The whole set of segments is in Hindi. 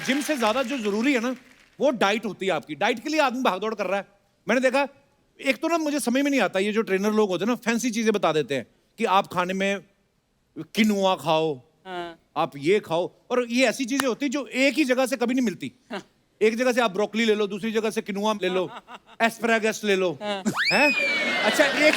जिम से ज्यादा जो जरूरी है ना वो डाइट होती है आपकी। डाइट के लिए आदमी भागदौड़ कर रहा है। मैंने देखा, एक तो ना मुझे समझ में नहीं आता, ये जो ट्रेनर लोग होते हैं ना फैंसी चीजें बता देते हैं कि आप खाने में किनुआ खाओ, आप ये खाओ, और ये ऐसी चीजें होती है जो एक ही जगह से कभी नहीं मिलती। एक जगह से आप ब्रोकली ले लो, दूसरी जगह से किनुआ ले लो, एस्पैरागस ले लो, हैं? अच्छा एक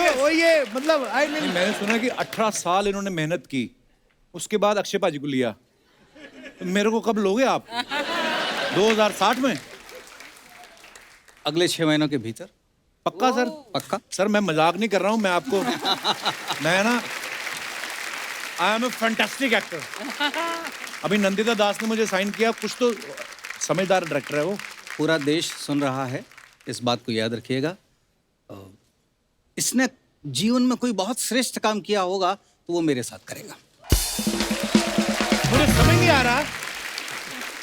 तो ये मतलब आई मीन मैंने सुना कि 18 साल इन्होंने मेहनत की, उसके बाद अक्षय पाजी को लिया। तो मेरे को कब लोगे आप? 2060 में? अगले 6 महीनों के भीतर। पक्का सर? पक्का सर मैं मजाक नहीं कर रहा हूं, मैं आपको मैं ना I am a fantastic actor. अभी नंदिता दास ने मुझे साइन किया, कुछ तो समझदार डायरेक्टर है वो। पूरा देश सुन रहा है, इस बात को याद रखिएगा। इसने जीवन में कोई बहुत श्रेष्ठ काम किया होगा तो वो मेरे साथ करेगा। मुझे समझ नहीं आ रहा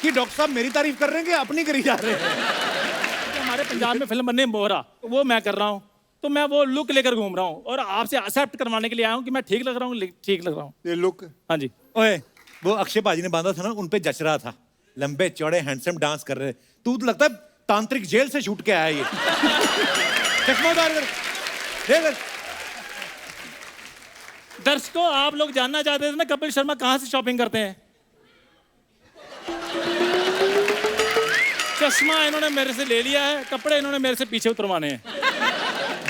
कि डॉक्टर साहब मेरी तारीफ कर रहे हैं कि अपनी करी जा रहे हैं। हमारे पंजाब में फिल्म बनने मोहरा, वो मैं कर रहा हूँ, तो मैं वो लुक लेकर घूम रहा हूँ और आपसे एक्सेप्ट करवाने के लिए आया हूँ कि मैं ठीक लग रहा हूँ, ठीक लग रहा हूँ। ये लुक? हाँ जी। ओए वो अक्षय पाजी ने बांधा था ना, उन पे जच रहा था, लंबे चौड़े हैंडसम डांस कर रहे। तू तो लगता है तांत्रिक जेल से छूट के आया ये। चश्मा उतार कर देख। दर्शकों, आप लोग जानना चाहते थे ना कपिल शर्मा कहाँ से शॉपिंग करते हैं? चश्मा इन्होंने मेरे से ले लिया है, कपड़े इन्होंने मेरे से पीछे उतरवाने हैं।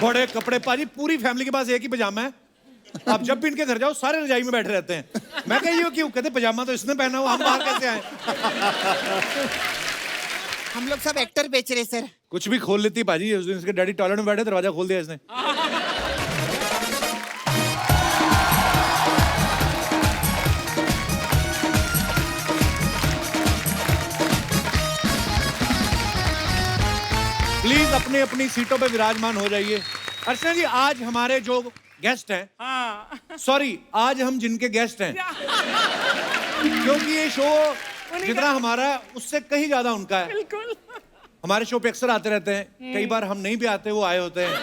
बड़े कपड़े पाजी, पूरी फैमिली के पास एक ही पजामा है। आप जब भी इनके घर जाओ सारे रजाई में बैठे रहते हैं। मैं कह ये क्यों? कहते पजामा तो इसने पहना हुआ, हम बाहर कैसे आए? हम लोग सब एक्टर बेच रहे सर। कुछ भी खोल लेती पाजी। उस दिन इसके डैडी टॉयलेट में बैठे, दरवाजा खोल दिया इसने। प्लीज अपनी अपनी सीटों पे विराजमान हो जाइए। अर्चना जी, आज हमारे जो गेस्ट हैं, सॉरी आज हम जिनके गेस्ट हैं, क्योंकि ये शो जितना हमारा है उससे कहीं ज्यादा उनका है। हमारे शो पे अक्सर आते रहते हैं, कई बार हम नहीं भी आते, वो आए होते हैं।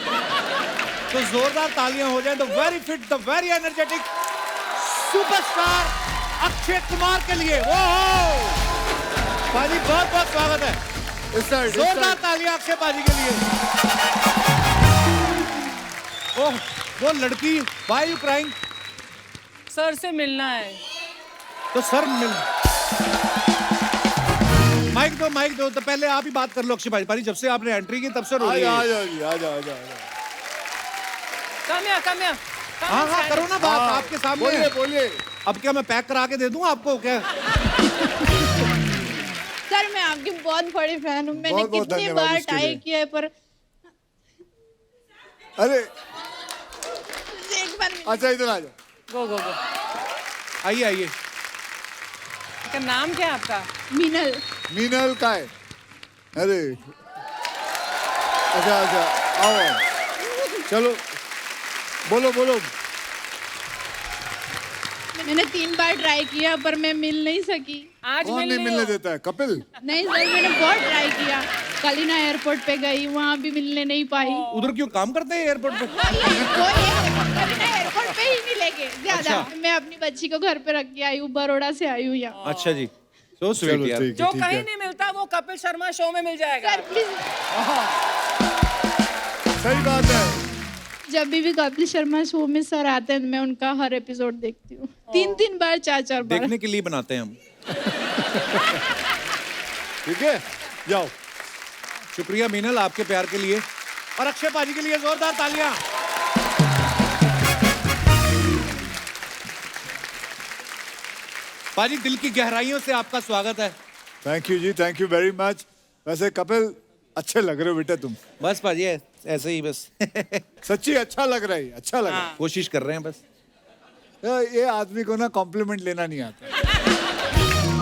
तो जोरदार तालियां हो जाए the very fit, the very energetic superstar Akshay Kumar के लिए। वो पाजी बहुत बहुत स्वागत है। जोरदार तालियां अक्षय पाजी के लिए। ओह वो लड़की, व्हाई यू क्राइंग? सर से मिलना है। तो सर मिल, माइक दो तो पहले आप ही बात कर लो अक्षय पाजी। जब से आपने एंट्री की तब से रो रही है। आ जाओ। कम या। हाँ करो ना बात, आपके सामने। बोलिए। अब क्या मैं पैक करा के दे दूं आपको क्या? सर मैं आपकी बहुत बड़ी फैन हूँ। मैंने बहुत कितनी धन्यवाद बार इसके ट्राई लिए। किया है पर अरे एक बार अच्छा, इधर आ जाओ। गो। आइए। का नाम क्या है आपका? मीनल का है? अरे अच्छा आओ। चलो बोलो। मैंने 3 बार ट्राई किया पर मैं मिल नहीं सकी। आज कौन नहीं मिलने देता है? कपिल? नहीं सर, मैंने बहुत ट्राई किया। कलिना एयरपोर्ट पे गई, वहाँ भी मिलने नहीं पाई। उधर क्यों काम करते हैं एयरपोर्ट पे? कलिना एयरपोर्ट पे ही मिलेंगे ज्यादा। मैं अपनी बच्ची को घर पे रख के आई हूँ, बड़ौदा से आई हूँ यहाँ। अच्छा जी, सो स्वीट यार। जो कहीं नहीं मिलता वो कपिल शर्मा शो में मिल जाएगा। सर प्लीज, सही बात है। जब भी कपिल शर्मा शो में सर आते हैं मैं उनका हर एपिसोड देखती हूँ। 3 बार 4 बार। देखने के लिए बनाते हैं हम। ठीक है, जाओ। शुक्रिया मीनल आपके प्यार के लिए, और अक्षय पाजी के लिए जोरदार तालियां। पाजी दिल की गहराइयों से आपका स्वागत है। थैंक यू जी, थैंक यू वेरी मच। वैसे कपिल अच्छे लग रहे हो बेटा तुम। बस पाजी ऐसे ही बस। सच्ची अच्छा लग रहा है, अच्छा लग रहा है। कोशिश कर रहे हैं बस। ये आदमी को ना कॉम्प्लीमेंट लेना नहीं आता।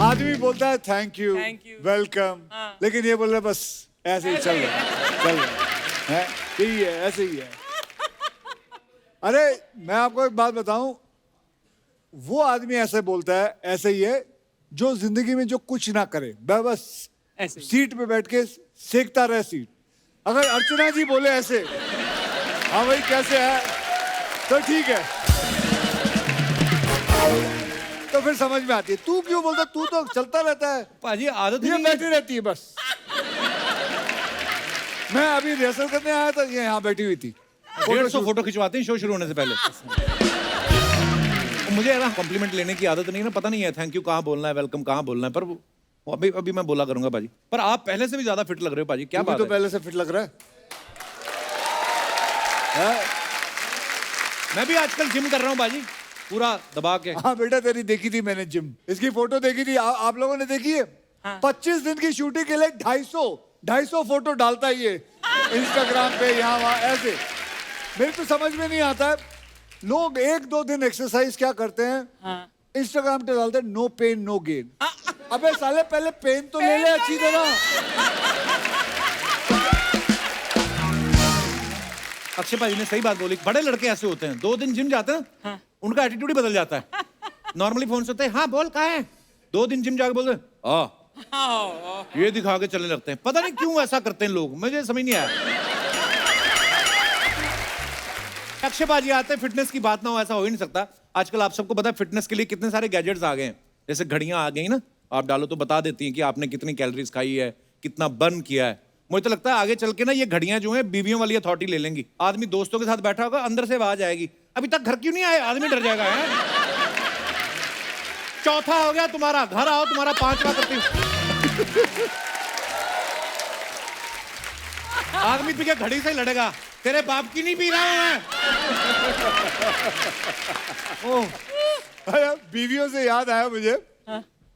आदमी बोलता है थैंक यू, वेलकम, लेकिन ये बोल रहा है बस ऐसे ही चल रहा है, यही है, ऐसे ही है। अरे मैं आपको एक बात बताऊं, वो आदमी ऐसे बोलता है, ऐसे ही है जो जिंदगी में जो कुछ ना करे, बस सीट पे बैठ के सेकता रहे सीट। अगर अर्चना जी बोले ऐसे, हाँ भाई कैसे है, तो ठीक है, तो फिर समझ में आती है। तू क्यों बोलता, तू तो चलता रहता है। पाजी आदत ये नहीं बैठी है। रहती है बस। मैं अभी रिहर्सल करने आया था, ये यहाँ बैठी हुई थी। 150 फोटो खिंचवाते हैं शो शुरू होने से पहले। मुझे ना कॉम्प्लीमेंट लेने की आदत नहीं है ना, पता नहीं है थैंक यू कहाँ बोलना है, वेलकम कहाँ बोलना है, पर वो अभी अभी मैं बोला करूंगा पाजी। पर आप पहले से भी ज्यादा फिट लग रहे हो पाजी, क्या बात तो है? पहले से फिट लग रहा है? मैं भी आजकल जिम कर रहा हूँ बाजी, पूरा दबा के। हाँ बेटा, तेरी देखी थी मैंने जिम, इसकी फोटो देखी थी। आप लोगों ने देखी है? 25 दिन की शूटिंग के लिए 250 फोटो डालता है ये इंस्टाग्राम पे, यहाँ वहाँ ऐसे। मेरे तो समझ में नहीं आता है, लोग 1-2 दिन एक्सरसाइज क्या करते हैं, इंस्टाग्राम पे डालते हैं नो पेन नो गेन। अबे साले पहले पेन तो ले ले अच्छी तरह। अक्षय भाई ने सही बात बोली, बड़े लड़के ऐसे होते हैं, 2 दिन जिम जाते हैं उनका एटीट्यूड ही बदल जाता है। नॉर्मली फोन से होते हैं हाँ बोल कहाँ है, 2 दिन जिम जाके बोलते हैं ये दिखा के चलने लगते हैं। पता नहीं क्यों ऐसा करते हैं लोग, मुझे समझ नहीं आया। अक्षय बाजी आते हैं, फिटनेस की बात ना हो ऐसा हो ही नहीं सकता। आजकल आप सबको पता है फिटनेस के लिए कितने सारे गैजेट्स आ गए हैं, जैसे घड़ियां आ गई ना, आप डालो तो बता देती हैं कि आपने कितनी कैलोरीज खाई है, कितना बर्न किया है। मुझे तो लगता है आगे चल के ना ये घड़ियां जो है बीवियों वाली अथॉरिटी ले लेंगी। आदमी दोस्तों के साथ बैठा होगा, अंदर से आवाज आएगी अभी तक घर क्यों नहीं आए, आदमी डर जाएगा है? चौथा हो गया तुम्हारा, घर आओ तुम्हारा 5वां करती हूँ। आदमी पीछे घड़ी से लड़ेगा, तेरे बाप की नहीं पी रहा हूं मैं। ओह, अरे बीवियों से याद आया मुझे,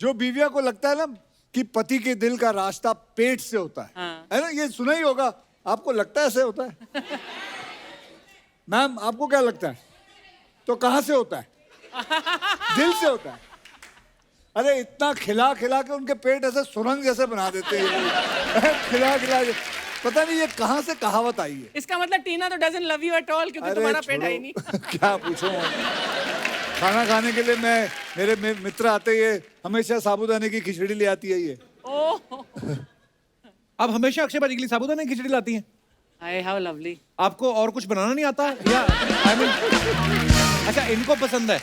जो बीवियों को लगता है ना कि पति के दिल का रास्ता पेट से होता है ना, ये सुना ही होगा। आपको लगता है ऐसे होता है? मैम आपको क्या लगता है? तो कहां से होता है? दिल से होता है। अरे इतना खिला खिला के उनके पेट ऐसे सुरंग जैसे बना देते हैं खिला खिला के। पता नहीं ये कहां से कहावत आई है। इसका मतलब टीना तो doesn't love you at all, क्योंकि तुम्हारा पेट है ही नहीं। क्या पूछो, खाना खाने के लिए मेरे मित्र आते ही हमेशा साबूदाने की खिचड़ी ले आती है ये। अब हमेशा अक्षय भाजी के लिए साबूदाने की खिचड़ी लाती हैं? Hi how lovely. आपको और कुछ बनाना नहीं आता या I mean, अच्छा इनको पसंद है।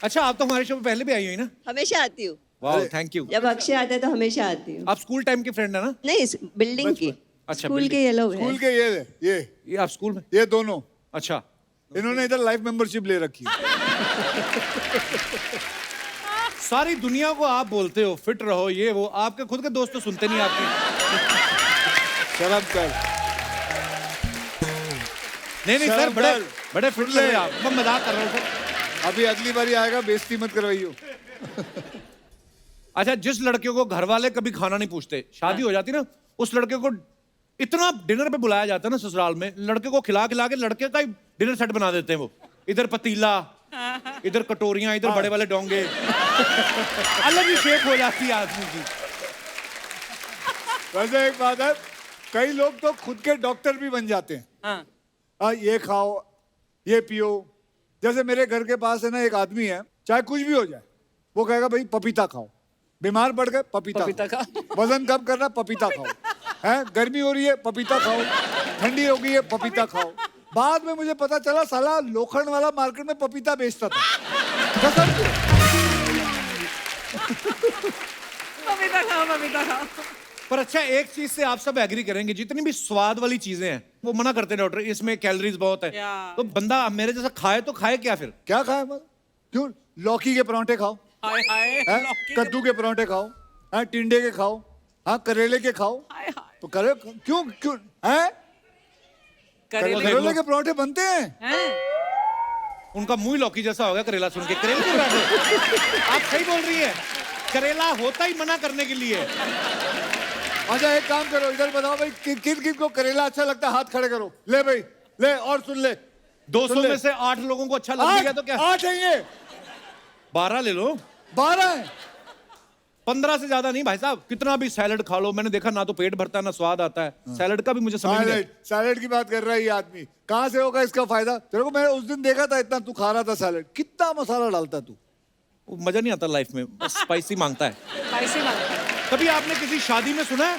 अच्छा आप तो हमारे शो में पहले भी आई हुई ना? हमेशा आती हूँ। वाह थैंक यू। जब अक्षय आता है तो हमेशा आती हूँ। आप स्कूल टाइम के फ्रेंड है ना? नहीं, बिल्डिंग की। अच्छा, स्कूल building। के ये लोग हैं। स्कूल के ये आप स्कूल में? ये दोनों। अच्छा इन्होंने इधर लाइफ मेंबरशिप ले रखी है। सारी दुनिया को आप बोलते हो फिट रहो ये वो, आपके खुद के दोस्त तो सुनते नहीं आपकी। शर्म कर। नहीं नहीं सर, शर्म बड़े कर। बड़े फिट लग रहे हैं आप। मैं मजाक कर रहा हूँ सर। अभी अगली बारी आएगा, बेइज्जती मत करवाइयो। अच्छा जिस लड़के को घर वाले कभी खाना नहीं पूछते, शादी हो जाती ना, उस लड़के को इतना डिनर पे बुलाया जाता है ना ससुराल में, लड़के को खिला खिला के लड़के का ही डिनर सेट बना देते हैं वो। इधर पतीला, इधर कटोरियां, इधर बड़े वाले डोंगे। अलग ही शेप हो जाती है आदमी की। वैसे एक बात है, कई लोग तो खुद के डॉक्टर भी बन जाते हैं। ये खाओ, ये पियो। जैसे मेरे घर के पास है ना एक आदमी है, चाहे कुछ भी हो जाए वो कहेगा भाई पपीता खाओ, बीमार पड़ गए पपीता खाओ, वजन कम करना पपीता खाओ, है गर्मी हो रही है पपीता खाओ, ठंडी हो गई है पपीता खाओ। बाद में मुझे पता चला साला लोखंड वाला मार्केट में पपीता बेचता था। कसम से। पपीता खाओ, पपीता खाओ। पर अच्छा एक चीज से आप सब एग्री करेंगे, जितनी भी स्वाद वाली चीजें हैं वो मना करते हैं डॉक्टर, इसमें कैलोरीज बहुत है। तो बंदा मेरे जैसा खाए तो खाए क्या फिर? क्या खाए क्यों? लौकी के परांठे खाओ, हाय हाय। हैं? कद्दू के परांठे खाओ, हैं? टिंडे के खाओ, हाँ करेले के खाओ। हाय हाय। तो करे क्यों क्यों हैं? करेले के परांठे बनते हैं। उनका मुंह ही लौकी जैसा हो गया करेला सुन के। करेले के पराठे? आप सही बोल रही है, करेला होता ही मना करने के लिए। अच्छा एक काम करो, इधर बताओ भाई किन किन को करेला अच्छा लगता है, हाथ खड़े करो। ले भाई ले, और सुन ले, 200 में से 8 लोगों को अच्छा लग गया तो क्या? 8 है ये, 12 ले लो। 12 है। 15 से ज्यादा नहीं भाई साहब। कितना भी सैलड खा लो, मैंने देखा ना तो पेट भरता है ना स्वाद आता है। सैलड का भी मुझे समझ नहीं सैलड, सैलड की बात कर रहा है ये आदमी, कहाँ से होगा इसका फायदा? तेरे को मैंने उस दिन देखा था, इतना तू खा रहा था सैलड, कितना मसाला डालता तू। मजा नहीं आता लाइफ में, बस स्पाइसी मांगता है। स्पाइसी मांगता है। कभी आपने किसी शादी में सुना है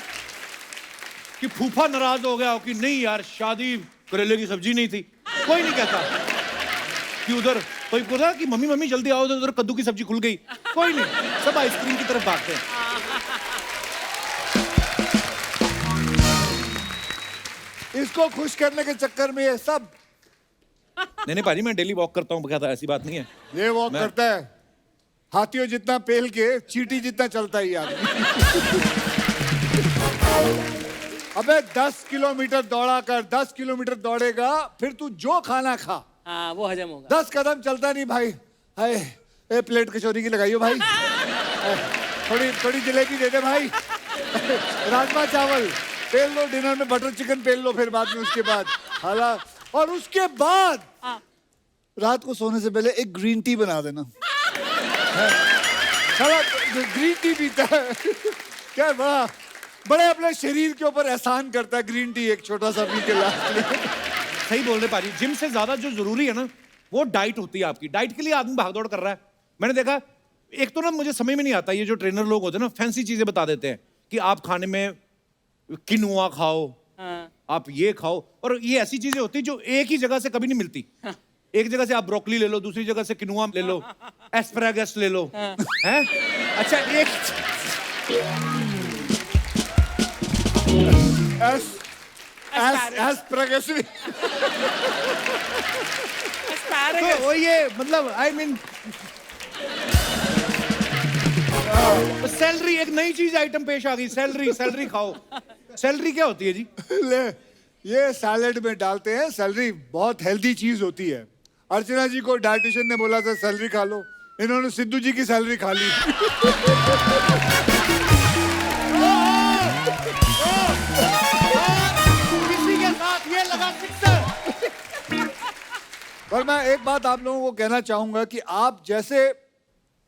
कि फूफा नाराज हो गया हो कि नहीं यार शादी करेले की सब्जी नहीं थी, कोई नहीं कहता कि उधर कोई बोला कि मम्मी मम्मी जल्दी आओ, उधर कद्दू की सब्जी खुल गई, कोई नहीं, सब आइसक्रीम की तरफ भागते हैं। इसको खुश करने के चक्कर में ये सब। नहीं भाजी, मैं डेली वॉक करता हूँ, कहता ऐसी बात नहीं है। ये वॉक करता है हाथियों जितना पेल के, चींटी जितना चलता ही यार। अबे 10 किलोमीटर दौड़ा कर, 10 किलोमीटर दौड़ेगा फिर तू जो खाना खा, हाँ वो हजम होगा। 10 कदम चलता नहीं भाई। हाय, ए प्लेट कचौरी की लगाइयो भाई, थोड़ी थोड़ी जलेबी दे दे भाई, राजमा चावल पेल लो, डिनर में बटर चिकन पेल लो, फिर बाद में उसके बाद हाला, और उसके बाद रात को सोने से पहले एक ग्रीन टी बना देना। साला ग्रीन टी पीता है क्या, बड़े अपने शरीर के ऊपर एहसान करता है ग्रीन टी एक छोटा सा पी के लास्ट में। सही बोल रहे पाजी, जिम से ज्यादा जो जरूरी है ना वो डाइट होती है आपकी। डाइट के लिए आदमी भागदौड़ कर रहा है। मैंने देखा, एक तो ना मुझे समझ में नहीं आता, ये जो ट्रेनर लोग होते हैं ना फैंसी चीजें बता देते हैं कि आप खाने में किनुआ खाओ, आप ये खाओ, और ये ऐसी चीजें होती जो एक ही जगह से कभी नहीं मिलती। एक जगह से आप ब्रोकली ले लो, दूसरी जगह से किनुआ ले लो, एस्पैरागस ले लो, हैं? अच्छा एक एस्पैरागस तो वो ये मतलब आई मीन सैलरी, एक नई चीज आइटम पेश आ गई, सैलरी। सैलरी खाओ। सैलरी क्या होती है जी? ले, ये सैलेड में डालते हैं। सैलरी बहुत हेल्दी चीज होती है। अर्चना जी को डाइटिशियन ने बोला था सैलरी खा लो, इन्होंने सिद्धू जी की सैलरी खा ली। किसी के साथ ये लगा सिक्सर। पर मैं एक बात आप लोगों को कहना चाहूंगा कि आप जैसे,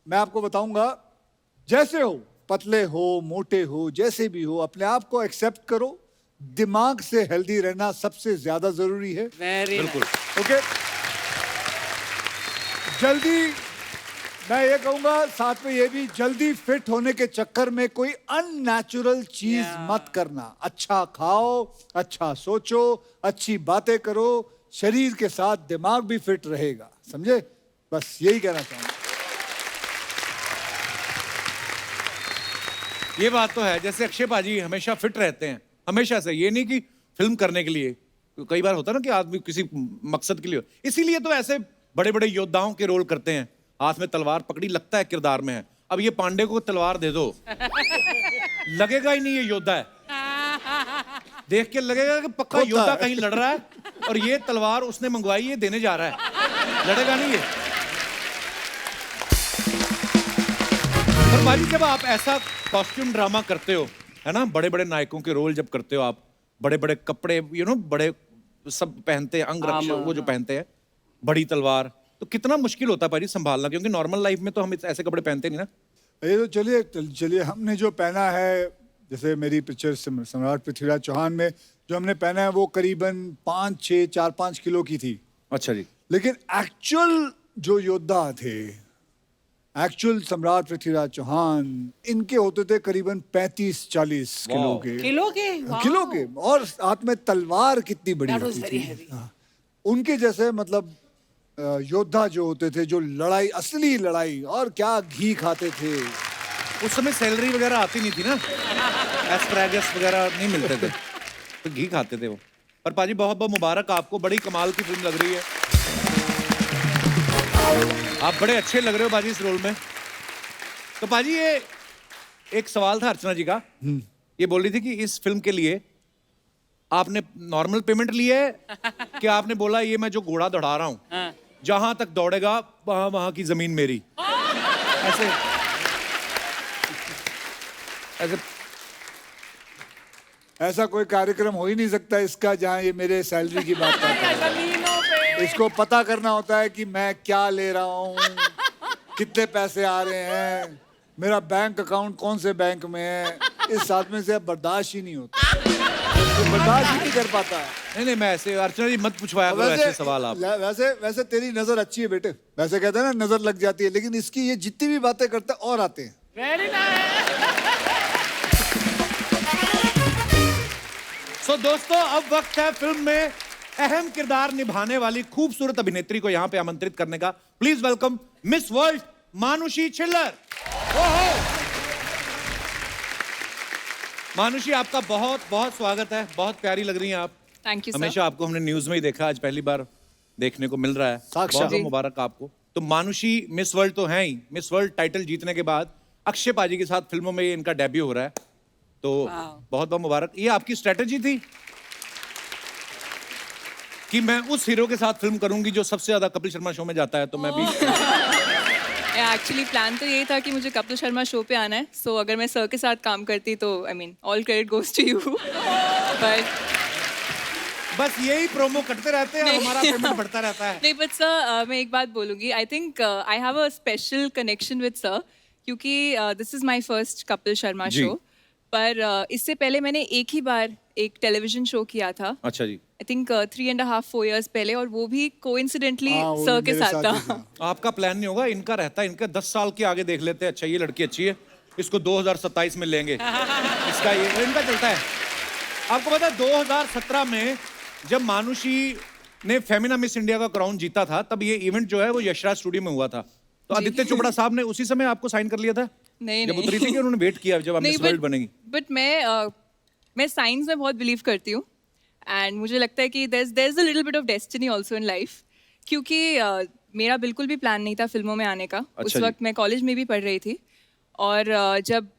मैं आपको बताऊंगा, जैसे हो, पतले हो मोटे हो जैसे भी हो, अपने आप को एक्सेप्ट करो। दिमाग से हेल्दी रहना सबसे ज्यादा जरूरी है। बिल्कुल ओके, जल्दी, मैं ये कहूंगा साथ में ये भी, जल्दी फिट होने के चक्कर में कोई अननेचुरल चीज मत करना। अच्छा खाओ, अच्छा सोचो, अच्छी बातें करो, शरीर के साथ दिमाग भी फिट रहेगा, समझे? बस यही कहना चाहूंगा। ये बात तो है। जैसे अक्षय पाजी हमेशा फिट रहते हैं, हमेशा से, ये नहीं कि फिल्म करने के लिए, कई बार होता है ना कि आदमी किसी मकसद के लिए, इसीलिए तो ऐसे बड़े बड़े योद्धाओं के रोल करते हैं। हाथ में तलवार पकड़ी, लगता है किरदार में है। अब ये पांडे को तलवार दे दो, लगेगा ही नहीं ये योद्धा है, देख के लगेगा कि पक्का योद्धा कहीं लड़ रहा है, और ये तलवार उसने मंगवाई, ये देने जा रहा है, लड़ेगा नहीं ये। पर भाई जब आप ऐसा कॉस्ट्यूम ड्रामा करते हो, है ना, बड़े बड़े नायकों के रोल जब करते हो आप, बड़े बड़े कपड़े, बड़े सब पहनते हैं, अंग रक्षक वो जो पहनते हैं, बड़ी तलवार, तो कितना मुश्किल होता है भाई संभालना, क्योंकि नॉर्मल लाइफ में तो हम ऐसे कपड़े पहनते नहीं ना। ये तो चलिए हमने जो पहना है, जैसे मेरी पिक्चर सम्राट पृथ्वीराज चौहान में जो हमने पहना है वो करीबन 4-5 किलो की थी। अच्छा जी। लेकिन एक्चुअल जो योद्धा थे, एक्चुअल सम्राट पृथ्वीराज चौहान, इनके होते थे करीबन 35-40 किलो के। किलो के, और हाथ में तलवार कितनी बड़ी होती थी। उनके जैसे मतलब योद्धा जो होते थे, जो लड़ाई, असली लड़ाई, और क्या घी खाते थे। उस समय सैलरी वगैरह आती नहीं थी ना, एस्पैरागस वगैरह नहीं मिलते थे, तो घी खाते थे वो। पर पाजी बहुत बहुत मुबारक आपको, बड़ी कमाल की फिल्म लग रही है, आप बड़े अच्छे लग रहे हो बाजी इस रोल में। तो पाजी ये एक सवाल था अर्चना जी का, ये बोल रही थी कि इस फिल्म के लिए आपने नॉर्मल पेमेंट ली है कि आपने बोला ये मैं जो घोड़ा दौड़ा रहा हूं, जहां तक दौड़ेगा वहां की जमीन मेरी, ऐसे ऐसे ऐसा कोई कार्यक्रम हो ही नहीं सकता इसका जहां ये मेरे सैलरी की बात करता है। इसको पता करना होता है कि मैं क्या ले रहा हूँ, कितने पैसे आ रहे हैं, मेरा बैंक अकाउंट कौन से बैंक में है। इस आदमी से बर्दाश्त ही नहीं होता, तो बर्दाश्त ही नहीं कर पाता। नहीं मैं ऐसे, अर्चना जी मत पूछवाया करो ऐसे सवाल आप। वैसे तेरी नजर अच्छी है बेटे, वैसे कहते हैं ना नजर लग जाती है, लेकिन इसकी ये जितनी भी बातें करता है और आते हैं। Very nice. तो दोस्तों अब वक्त है फिल्म में अहम किरदार निभाने वाली खूबसूरत अभिनेत्री को यहां पे आमंत्रित करने का। Please welcome miss world Manushi Chhillar. मानुषी, आपका बहुत बहुत स्वागत है। बहुत प्यारी लग रही हैं आप। थैंक यू हमेशा आपको हमने न्यूज में ही देखा, आज पहली बार देखने को मिल रहा है। बहुत बहुत मुबारक आपको। तो मानुषी मिस वर्ल्ड तो है ही। मिस वर्ल्ड टाइटल जीतने के बाद अक्षय पाजी के साथ फिल्मों में इनका डेब्यू हो रहा है, तो बहुत बहुत मुबारक। ये आपकी स्ट्रेटेजी थी कि मैं उस हीरो के साथ फिल्म करूंगी जो सबसे ज्यादा कपिल शर्मा शो में जाता है, तो मैं भी एक्चुअली प्लान तो ये था कि मुझे कपिल शर्मा शो पे आना है, सो अगर मैं सर के साथ काम करती तो I mean all credit goes to you. But बस यही प्रोमो करते रहते हैं, हमारा पेमेंट बढ़ता रहता है। नहीं, बट सर मैं एक बात बोलूँगी। I think I have a special connection with sir, क्योंकि this is my first Kapil Sharma show. पर इससे पहले मैंने एक ही बार एक टेलीविजन शो किया था। अच्छा जी। आई थिंक 3.5-4 years पहले, और वो भी कोइंसिडेंटली सर के साथ था। आपका प्लान नहीं होगा, इनका रहता है। इनका 10 साल के आगे देख लेते हैं। अच्छा, ये लड़की अच्छी है, इसको 2027 में लेंगे, इसका ये इनका चलता है। आपको पता है 2017 में जब मानुषी ने फेमिना मिस इंडिया का क्राउन जीता था, तब ये इवेंट जो है वो यशराज स्टूडियो में हुआ था। तो आदित्य चोपड़ा साहब ने उसी समय आपको साइन कर लिया था? नहीं, जब उतरी थी कि उन्होंने वेट किया जब आप मिस वर्ल्ड बनेगी? बट मैं साइंस में बहुत बिलीव करती हूँ, एंड मुझे लगता है कि there is a little bit of destiny also in life, क्योंकि मेरा बिल्कुल भी प्लान नहीं था फिल्मों में आने का। उस वक्त मैं कॉलेज में भी पढ़ रही थी, और जब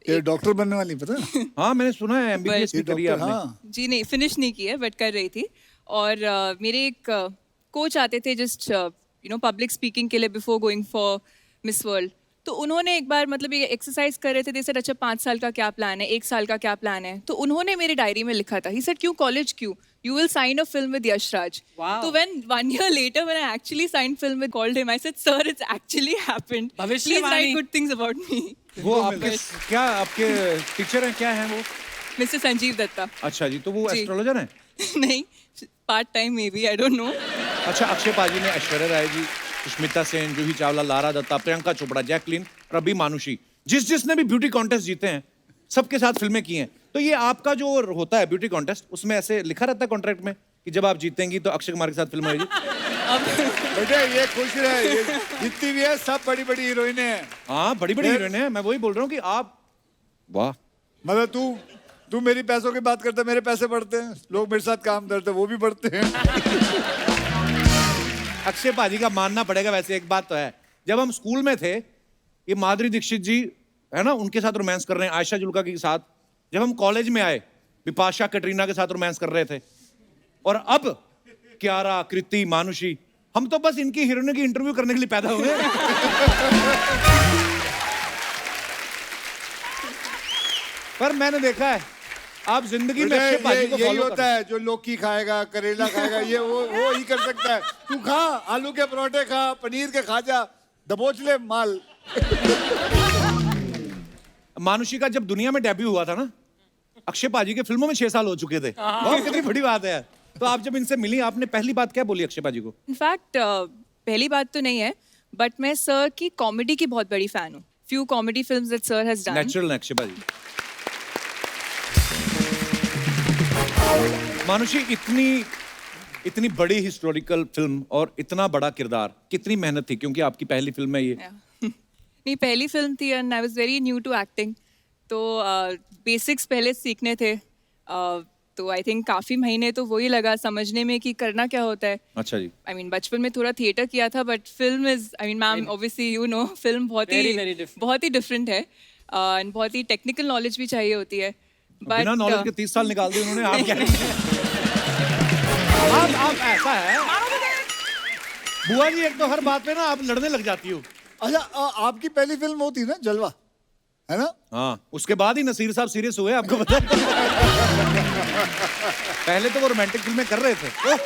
ये डॉक्टर बनने वाली, पता है? हाँ, मैंने सुना है एमबीबीएस की करी आपने। हाँ। जी नहीं, फिनिश नहीं की है, बट कर रही थी। और मेरे एक कोच आते थे जस्ट पब्लिक स्पीकिंग के लिए before going for miss world. तो उन्होंने एक बार मतलब ये एक्सरसाइज कर रहे थे, जैसे अच्छा 5 साल का क्या प्लान है, 1 साल का क्या प्लान है। तो उन्होंने मेरी डायरी में लिखा था, ही सेड क्यों कॉलेज, क्यों, you will sign a film with Yashraj. तो when 1 year later when I actually signed film with called him, I said sir, it's actually happened, please write good things about me। वो आपके क्या आपके टीचर हैं, क्या हैं वो? मिस्टर संजीव दत्ता। अच्छा जी, तो वो एस्ट्रोलॉजर हैं? नहीं, part time may be, I don't know. अच्छा, अक्षय पाजी ने ऐश्वर्या राय जी, सुष्मिता सेन, जूही चावला, लारा दत्ता, प्रियंका चोपड़ा, जैकलीन और अभी मानुषी, जिसने भी ब्यूटी कॉन्टेस्ट जीते हैं सबके साथ फिल्में की हैं। तो ये आपका जो होता है ब्यूटी कॉन्टेस्ट, उसमें ऐसे लिखा रहता है कॉन्ट्रैक्ट में कि जब आप जीतेंगी तो अक्षय कुमार के साथ फिल्म होगी? बेटे ये खुश रहे, ये जितनी भी है सब बड़ी बड़ी हीरोइनें हैं। हाँ, बड़ी बड़ी हीरोइनें हैं। मैं वही बोल रहा हूँ कि आप, वाह, मतलब तू मेरी पैसों की बात करता है, मेरे पैसे बढ़ते हैं, लोग मेरे साथ काम करते हैं, वो भी बढ़ते हैं। अक्षय पाजी का मानना पड़ेगा। वैसे एक बात तो है, जब हम स्कूल में थे, ये माधुरी दीक्षित जी है ना, उनके साथ रोमांस कर रहे हैं, आयशा जुल्का के साथ। जब हम कॉलेज में आए, बिपाशा कटरीना के साथ रोमांस कर रहे थे, और अब कियारा, कृति, मानुषी, हम तो बस इनकी हीरोइनों की इंटरव्यू करने के लिए पैदा हुए। पर मैंने देखा है आप जिंदगी में अक्षय पाजी को यही फॉलो होता है, जो लौकी खाएगा, करेला खाएगा, ये वो ही कर सकता है। तू खा, आलू के परोठे खा, पनीर के खा जा, दबोच ले माल। मानुषी का जब दुनिया में डेब्यू हुआ था ना, अक्षय पाजी के फिल्मों में 6 साल हो चुके थे। बहुत कितनी बड़ी बात है। तो आप जब इनसे मिली, आपने पहली बात क्या बोली अक्षय पाजी को? इनफैक्ट पहली बात तो नहीं है, बट मैं सर की कॉमेडी की बहुत बड़ी फैन हूँ। Few comedy films that sir has done. Natural Akshay पाजी। मानुषी, इतनी बड़ी हिस्टोरिकल फिल्म और इतना बड़ा किरदार, कितनी मेहनत थी? क्योंकि आपकी पहली फिल्म है ये। नहीं, पहली फिल्म थी and I was very new to acting, तो बेसिक्स पहले सीखने थे। तो आई थिंक काफी महीने तो वही लगा समझने में कि करना क्या होता है। अच्छा जी। आई मीन बचपन में थोड़ा थिएटर किया था, but film is, I mean ma'am obviously you know, film बहुत ही डिफरेंट है, एंड बहुत ही टेक्निकल नॉलेज भी चाहिए होती है। बिना नॉलेज के 30 साल निकाल दिए उन्होंने। आप क्या आप ऐसा है बुआ जी, एक तो हर बात पे ना आप लड़ने लग जाती हो। अच्छा, आपकी पहली फिल्म होती ना जलवा, है ना? हाँ, उसके बाद ही नसीर साहब सीरियस हुए, आपको पता है? पहले तो वो रोमांटिक फिल्में कर रहे थे।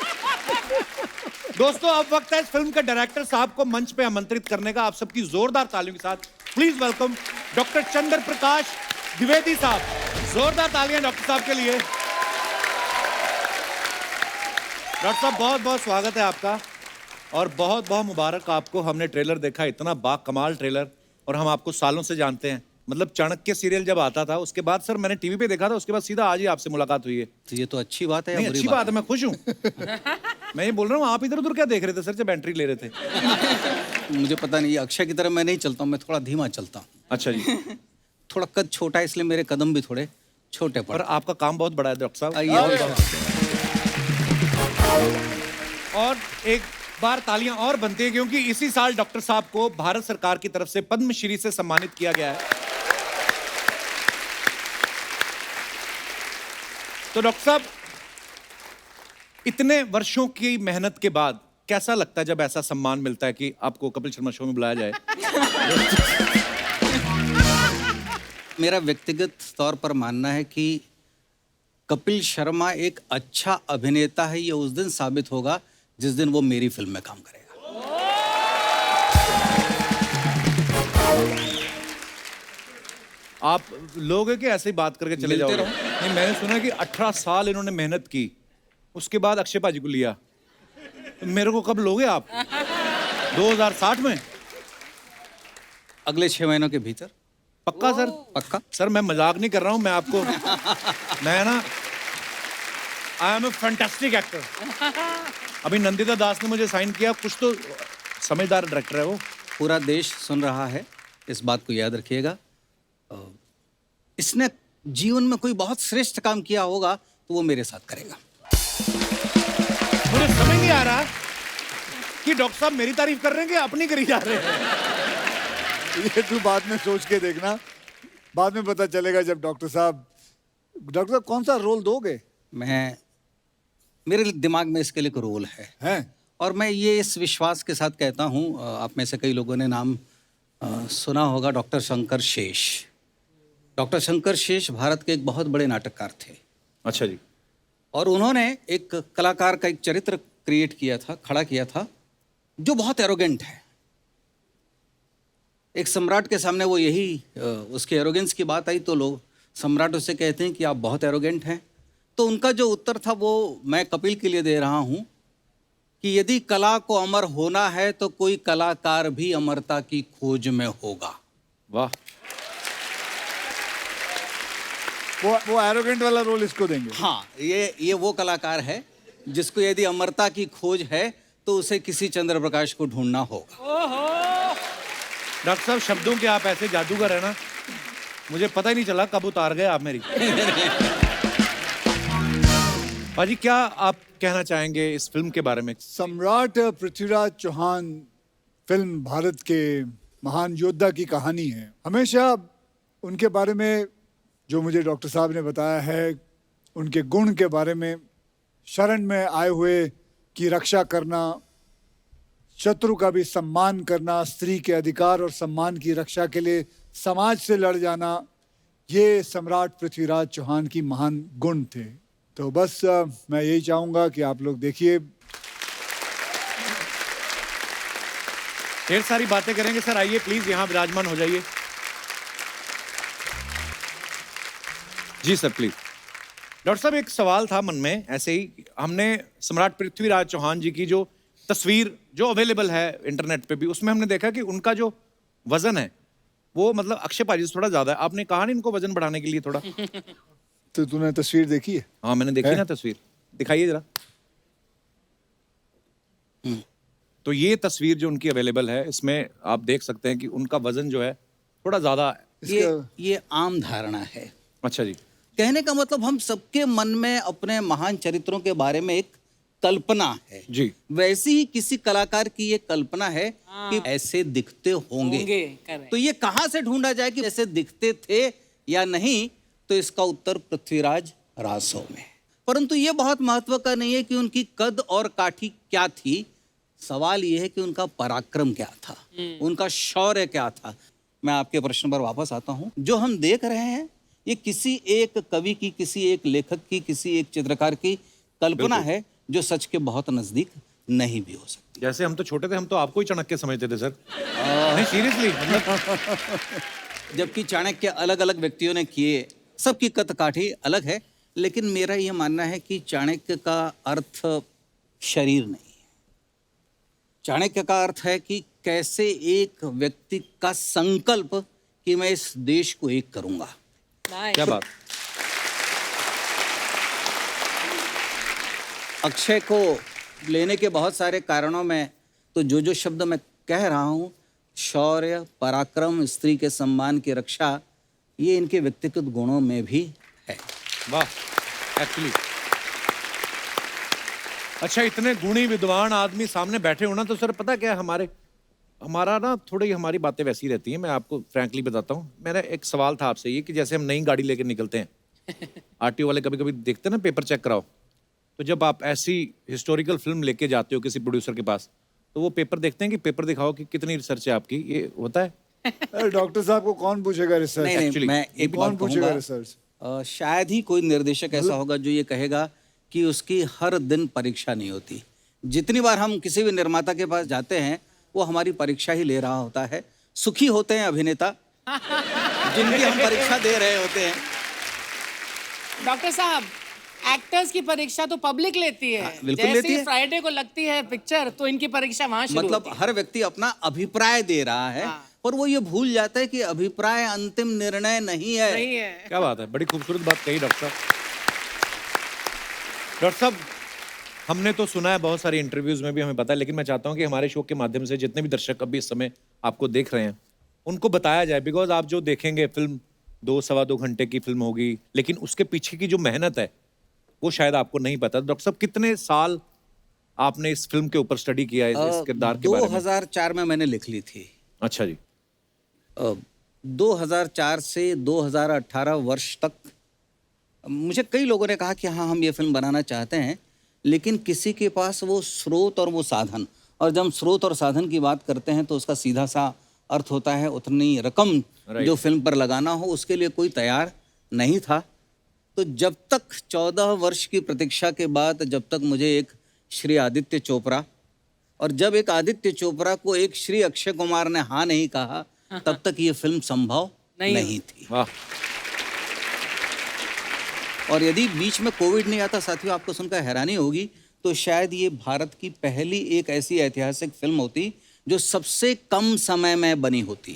दोस्तों, अब वक्त है इस फिल्म के डायरेक्टर साहब को मंच पे आमंत्रित करने का। आप सबकी जोरदार तालियों के साथ प्लीज वेलकम डॉक्टर चंद्र प्रकाश द्विवेदी साहब। जोरदार तालियां डॉक्टर साहब के लिए। डॉक्टर साहब, बहुत बहुत स्वागत है आपका, और बहुत बहुत मुबारक आपको। हमने ट्रेलर देखा, इतना बाकमाल ट्रेलर, और हम आपको सालों से जानते हैं। मतलब चाणक्य सीरियल जब आता था उसके बाद सर मैंने टीवी पे देखा था, उसके बाद सीधा आज ही आपसे मुलाकात हुई है। तो ये तो अच्छी बात है या नहीं बुरी अच्छी बात है, मैं खुश हूँ। मैं ये बोल रहा हूँ आप इधर उधर क्या देख रहे थे सर जब एंट्री ले रहे थे? मुझे पता नहीं, अक्षय की तरह मैं नहीं चलता हूँ, मैं थोड़ा धीमा चलता हूँ। अच्छा जी। थोड़ा कद छोटा है इसलिए मेरे कदम भी थोड़े छोटे पर पड़े। आपका काम बहुत बड़ा है डॉक्टर साहब। आइए। और एक बार तालियां और बनती है क्योंकि इसी साल डॉक्टर साहब को भारत सरकार की तरफ से पद्मश्री से सम्मानित किया गया है। तो डॉक्टर साहब, इतने वर्षों की मेहनत के बाद कैसा लगता है जब ऐसा सम्मान मिलता है कि आपको कपिल शर्मा शो में बुलाया जाए? मेरा व्यक्तिगत तौर पर मानना है कि कपिल शर्मा एक अच्छा अभिनेता है, ये उस दिन साबित होगा जिस दिन वो मेरी फिल्म में काम करेगा। आप लोग हैं कि ऐसे ही बात करके चले मिलते जाओगे? रहो। नहीं, मैंने सुना कि 18 साल इन्होंने मेहनत की, उसके बाद अक्षय पाजी को लिया। तो मेरे को कब लोगे आप? 2060 में? अगले 6 महीनों के भीतर। पक्का सर? पक्का। सर मैं मजाक नहीं कर रहा हूं, मैं आपको मैं ना I am a fantastic actor. अभी नंदिता दास ने मुझे साइन किया, कुछ तो समझदार डायरेक्टर है वो। पूरा देश सुन रहा है, इस बात को याद रखिएगा। इसने जीवन में कोई बहुत श्रेष्ठ काम किया होगा तो वो मेरे साथ करेगा। मुझे समझ नहीं आ रहा कि डॉक्टर साहब मेरी तारीफ कर रहे हैं कि अपनी करी जा रहे हैं। ये तू बाद में सोच के देखना, बाद में पता चलेगा जब डॉक्टर साहब कौन सा रोल दोगे? मेरे दिमाग में इसके लिए कोई रोल है और मैं ये इस विश्वास के साथ कहता हूँ, आप में से कई लोगों ने नाम सुना होगा डॉक्टर शंकर शेष। डॉक्टर शंकर शेष भारत के एक बहुत बड़े नाटककार थे। अच्छा जी। और उन्होंने एक कलाकार का एक चरित्र क्रिएट किया था, खड़ा किया था, जो बहुत एरोगेंट है। एक सम्राट के सामने वो यही उसके एरोगेंस की बात आई तो लोग सम्राट उससे कहते हैं कि आप बहुत एरोगेंट हैं। तो उनका जो उत्तर था वो मैं कपिल के लिए दे रहा हूँ कि यदि कला को अमर होना है तो कोई कलाकार भी अमरता की खोज में होगा। वाह। वो एरोगेंट वाला रोल इसको देंगे। हाँ, ये वो कलाकार है जिसको यदि अमरता की खोज है तो उसे किसी चंद्र प्रकाश को ढूंढना होगा। डॉक्टर साहब शब्दों के आप ऐसे जादूगर है ना, मुझे पता ही नहीं चला कब उतार गए आप मेरी। पाजी क्या आप कहना चाहेंगे इस फिल्म के बारे में? सम्राट पृथ्वीराज चौहान फिल्म भारत के महान योद्धा की कहानी है। हमेशा उनके बारे में जो मुझे डॉक्टर साहब ने बताया है, उनके गुण के बारे में, शरण में आए हुए की रक्षा करना, शत्रु का भी सम्मान करना, स्त्री के अधिकार और सम्मान की रक्षा के लिए समाज से लड़ जाना, ये सम्राट पृथ्वीराज चौहान की महान गुण थे। तो बस मैं यही चाहूंगा कि आप लोग देखिए। ढेर सारी बातें करेंगे सर, आइए प्लीज यहाँ विराजमान हो जाइए। जी सर प्लीज। डॉक्टर साहब एक सवाल था मन में, ऐसे ही हमने सम्राट पृथ्वीराज चौहान जी की जो तस्वीर जो अवेलेबल है इंटरनेट पे भी, उसमें हमने देखा कि उनका जो वजन है वो मतलब अक्षय पाजी से थोड़ा ज्यादा है। आपने कहा नहीं इनको वजन बढ़ाने के लिए थोड़ा? तो तूने तस्वीर देखी है? हाँ मैंने देखी ना तस्वीर, दिखाइए जरा। तो ये तस्वीर जो उनकी अवेलेबल है, इसमें आप देख सकते हैं कि उनका वजन जो है थोड़ा ज्यादा है। ये आम धारणा है। अच्छा जी। कहने का मतलब हम सबके मन में अपने महान चरित्रों के बारे में एक कल्पना है जी। वैसी ही किसी कलाकार की ये कल्पना है कि ऐसे दिखते होंगे। तो ये कहाँ से ढूंढा जाए कि ऐसे दिखते थे या नहीं, तो इसका उत्तर पृथ्वीराज रासो में। परंतु ये बहुत महत्व का नहीं है कि उनकी कद और काठी क्या थी, सवाल ये है कि उनका पराक्रम क्या था, उनका शौर्य क्या था। मैं आपके प्रश्न पर वापस आता हूँ। जो हम देख रहे हैं ये किसी एक कवि की, किसी एक लेखक की, किसी एक चित्रकार की कल्पना है जो सच के बहुत नजदीक नहीं भी हो सकती। जैसे हम तो छोटे थे, हम तो आपको ही चाणक्य समझते थे सर। नहीं सीरियसली मतलब। जबकि चाणक्य अलग अलग व्यक्तियों ने किए, सबकी कद काठी अलग है, लेकिन मेरा यह मानना है कि चाणक्य का अर्थ शरीर नहीं है। चाणक्य का अर्थ है कि कैसे एक व्यक्ति का संकल्प कि मैं इस देश को एक करूंगा। Nice. क्या बात। अक्षय को लेने के बहुत सारे कारणों में तो जो शब्द मैं कह रहा हूं, शौर्य, पराक्रम, स्त्री के सम्मान की रक्षा, ये इनके व्यक्तिगत गुणों में भी है। वाह, एक्चुअली। अच्छा, इतने गुणी विद्वान आदमी सामने बैठे होना, तो सर पता क्या है, हमारा ना थोड़ी हमारी बातें वैसी रहती हैं। मैं आपको फ्रैंकली बताता हूँ, मेरा एक सवाल था आपसे ये कि जैसे हम नई गाड़ी लेकर निकलते हैं, आरटीओ वाले कभी कभी देखते हैं ना, पेपर चेक कराओ, तो जब आप ऐसी हिस्टोरिकल फिल्म लेके जाते हो किसी प्रोड्यूसर के पास, तो वो पेपर देखते हैं कि पेपर दिखाओ कि कितनी रिसर्च है आपकी, ये होता है? डॉक्टर साहब को कौन पूछेगा रिसर्च? नहीं, Actually, मैं एक कौन बात पूछेगा कहूंगा, रिसर्च? शायद ही कोई निर्देशक ऐसा होगा जो ये कहेगा कि उसकी हर दिन परीक्षा नहीं होती। जितनी बार हम किसी भी निर्माता के पास जाते हैं, वो हमारी परीक्षा ही ले रहा होता है। सुखी होते हैं अभिनेता जिनकी हम परीक्षा दे रहे होते हैं। डॉक्टर साहब, एक्टर्स की परीक्षा तो पब्लिक लेती है। बिल्कुल जैसे लेती है। फ्राइडे को लगती है पिक्चर, तो इनकी परीक्षा वहां शुरू मतलब होती है। हर व्यक्ति अपना अभिप्राय दे रहा है, और वो ये भूल जाता है कि अभिप्राय अंतिम निर्णय नहीं है। नहीं है। क्या बात है, बड़ी खूबसूरत बात कही डॉक्टर साहब। डॉक्टर साहब, हमने तो सुना है बहुत सारी इंटरव्यूज में भी हमें पता है, लेकिन मैं चाहता हूं कि हमारे शो के माध्यम से जितने भी दर्शक अभी इस समय आपको देख रहे हैं, उनको बताया जाए, बिकॉज आप जो देखेंगे फिल्म 2-2.25 घंटे की फिल्म होगी, लेकिन उसके पीछे की जो मेहनत है वो शायद आपको नहीं पता। डॉक्टर साहब, कितने साल आपने इस फिल्म के ऊपर स्टडी किया है, इस किरदार के बारे में? 2004 में मैंने लिख ली थी। अच्छा जी। 2004 से 2018 वर्ष तक मुझे कई लोगों ने कहा कि हाँ, हम ये फिल्म बनाना चाहते हैं, लेकिन किसी के पास वो स्रोत और वो साधन, और जब हम स्रोत और साधन की बात करते हैं तो उसका सीधा सा अर्थ होता है उतनी रकम जो फिल्म पर लगाना हो, उसके लिए कोई तैयार नहीं था। तो जब तक 14 वर्ष की प्रतीक्षा के बाद, जब तक मुझे एक श्री आदित्य चोपड़ा, और जब एक आदित्य चोपड़ा को एक श्री अक्षय कुमार ने हाँ नहीं कहा, तब तक ये फिल्म संभव नहीं थी। वाह। और यदि बीच में कोविड नहीं आता, साथियों, आपको सुनकर हैरानी होगी, तो शायद ये भारत की पहली एक ऐसी ऐतिहासिक फिल्म होती जो सबसे कम समय में बनी होती।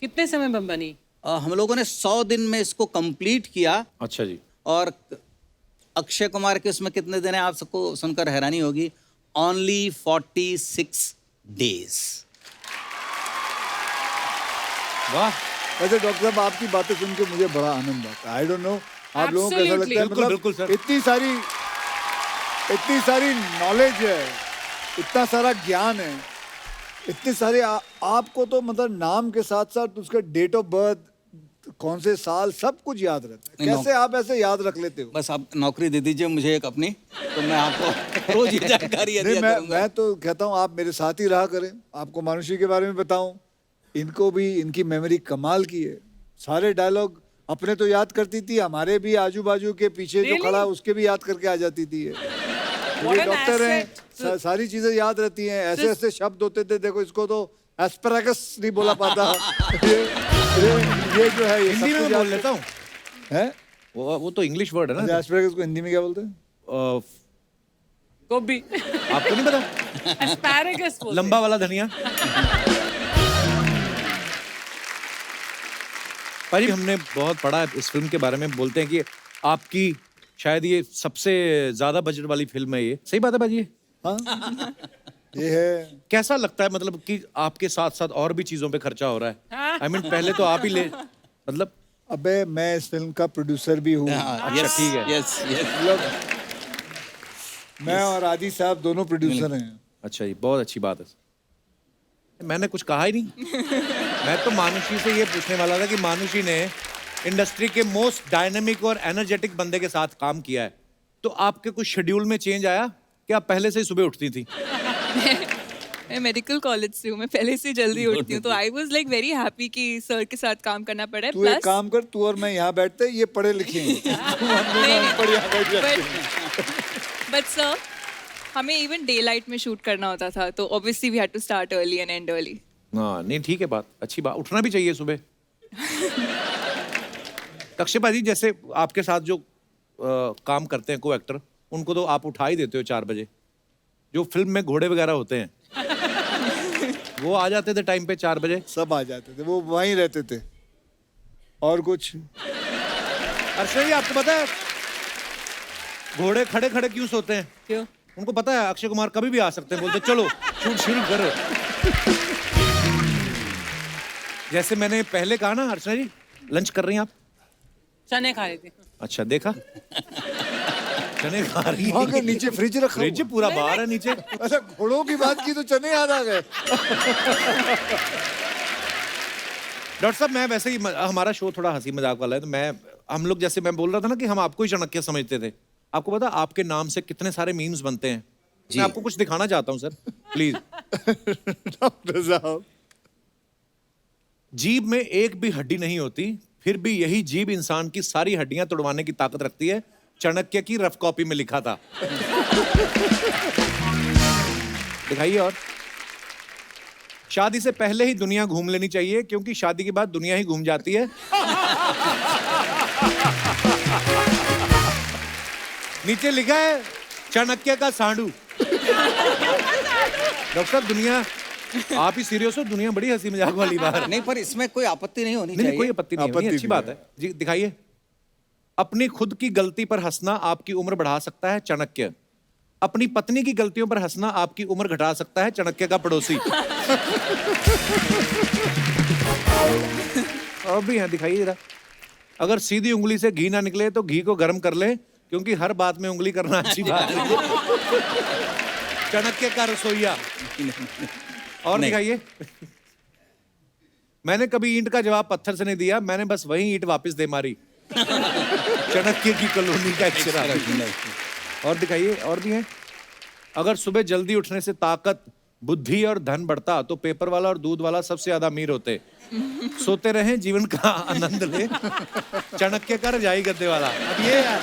कितने समय में बनी? हम लोगों ने 100 दिन में इसको कंप्लीट किया। अच्छा जी। और अक्षय कुमार के उसमें कितने दिन है, आप सबको सुनकर हैरानी होगी, ओनली 46 डेज। वाह। वैसे डॉक्टर साहब, आपकी बातें सुन के मुझे बड़ा आनंद आता है। आई डोंट नो आप लोगों को कैसा लगता है? बिल्कुल, बिल्कुल सर। इतनी सारी नॉलेज है, इतना सारा ज्ञान है, इतने सारे आपको तो मतलब नाम के साथ साथ उसका डेट ऑफ बर्थ, कौन से साल, सब कुछ याद रहता है। कैसे आप ऐसे याद रख लेते हो? बस आप नौकरी दे दीजिए मुझे एक अपनी, तो मैं आपको रोज ये जानकारी दिया करूंगा। मैं तो कहता हूँ आप मेरे साथ ही रहा करें, आपको मानुषी के बारे में बताऊं। इनको भी, इनकी मेमोरी कमाल की है। सारे डायलॉग अपने तो याद करती थी, हमारे भी आजू बाजू के पीछे जो खड़ा उसके भी याद करके आ जाती थी। ये डॉक्टर हैं, सारी चीजें याद रहती हैं। ऐसे ऐसे शब्द होते थे, देखो इसको तो एस्पैरागस नहीं बोला पाता। ये जो है, ये हिंदी में मैं बोल लेता हूँ। है वो तो इंग्लिश वर्ड है ना। एस्पैरागस को हिंदी में क्या बोलते हैं? गोभी। आपको नहीं पता? एस्पैरागस बोलते हैं। लंबा वाला धनिया। भाई, हमने बहुत पढ़ा है इस फिल्म के बारे में, बोलते हैं कि आपकी शायद ये सबसे ज्यादा बजट वाली फिल्म है। ये सही बात है भाजी? हाँ, ये है। कैसा लगता है, मतलब कि आपके साथ साथ और भी चीजों पे खर्चा हो रहा है? I mean, पहले तो आप ही ले, मतलब। अबे, मैं इस फिल्म का प्रोड्यूसर भी हूँ। अच्छा, ठीक है। यस। मतलब मैं और आदि साहब दोनों प्रोड्यूसर हैं। अच्छा, ये बहुत अच्छी बात है। मैंने कुछ कहा ही नहीं। मैं तो मानुषी से ये पूछने वाला था कि मानुषी ने इंडस्ट्री के मोस्ट डायनामिक और एनर्जेटिक बंदे के साथ काम किया है, तो आपके कुछ शेड्यूल में चेंज आया कि आप पहले से ही सुबह उठती थी? मैं मेडिकल कॉलेज से हूँ, मैं पहले से जल्दी उठती हूँ, तो I was like very happy कि सर के साथ काम करना पड़ा है। तू एक काम कर, तू और मैं यहाँ बैठते, ये पढ़े लिखे हैं। बट सर, हमें इवन डे लाइट में शूट करना होता था, तो obviously we had to start early and and early. हाँ, नहीं ठीक है, बात अच्छी बात, उठना भी चाहिए सुबह। अक्षय भाजी, जैसे आपके साथ जो काम करते हैं को एक्टर, उनको तो आप उठा ही देते हो 4 बजे। जो फिल्म में घोड़े वगैरह होते हैं वो आ जाते थे टाइम पे 4 बजे? सब आ जाते थे, वो वहीं रहते थे। और कुछ? अर्चना जी आपको पता है घोड़े खड़े खड़े क्यों सोते हैं? क्यों? उनको पता है अक्षय कुमार कभी भी आ सकते हैं, बोलते चलो शूट शुरू करो। जैसे मैंने पहले कहा ना, अर्चना जी लंच कर रही हैं आप? चने खा रहे थे। अच्छा देखा, चने खा रही वहाँ के है। नीचे फ्रिज रखा फ्रिज पूरा बाहर है नीचे। अच्छा, घोड़ों की बात की तो चने याद आ गए। डॉक्टर साहब मैं वैसे ही हमारा शो थोड़ा हंसी मजाक वाला है, तो हम लोग जैसे मैं बोल रहा था ना कि हम आपको ही चाणक्य समझते थे। आपको पता आपके नाम से कितने सारे मीम्स बनते हैं? मैं आपको कुछ दिखाना चाहता हूँ सर, प्लीज। डॉक्टर साहब, जीभ में एक भी हड्डी नहीं होती, फिर भी यही जीभ इंसान की सारी हड्डियां तोड़वाने की ताकत रखती है। चाणक्य की रफ कॉपी में लिखा था। दिखाइए। और शादी से पहले ही दुनिया घूम लेनी चाहिए, क्योंकि शादी के बाद दुनिया ही घूम जाती है। नीचे लिखा है चाणक्य का सांडू। डॉक्टर साहब दुनिया, आप ही सीरियस हो, दुनिया बड़ी हंसी मजाक वाली बात है। नहीं, पर इसमें कोई आपत्ति नहीं होनी नहीं, चाहिए। कोई आपत्ति नहीं होनी, अच्छी भी बात है जी। दिखाइए। अपनी खुद की गलती पर हंसना आपकी उम्र बढ़ा सकता है, चाणक्य। अपनी पत्नी की गलतियों पर हंसना आपकी उम्र घटा सकता है, चाणक्य का पड़ोसी। और भी है, दिखाइए जरा। अगर सीधी उंगली से घी ना निकले तो घी को गर्म कर ले, क्योंकि हर बात में उंगली करना अच्छी बात है। चाणक्य का रसोइया। और दिखाइए। मैंने कभी ईंट का जवाब पत्थर से नहीं दिया, मैंने बस वही ईंट वापस दे मारी। चाणक्य की कॉलोनी का अक्षरा। और दिखाइए। और भी है। अगर सुबह जल्दी उठने से ताकत, बुद्धि और धन बढ़ता तो पेपर वाला और दूध वाला सबसे ज्यादा अमीर होते। सोते रहें, जीवन का आनंद ले, चाणक्य का रजाई गद्दे वाला। अब ये यार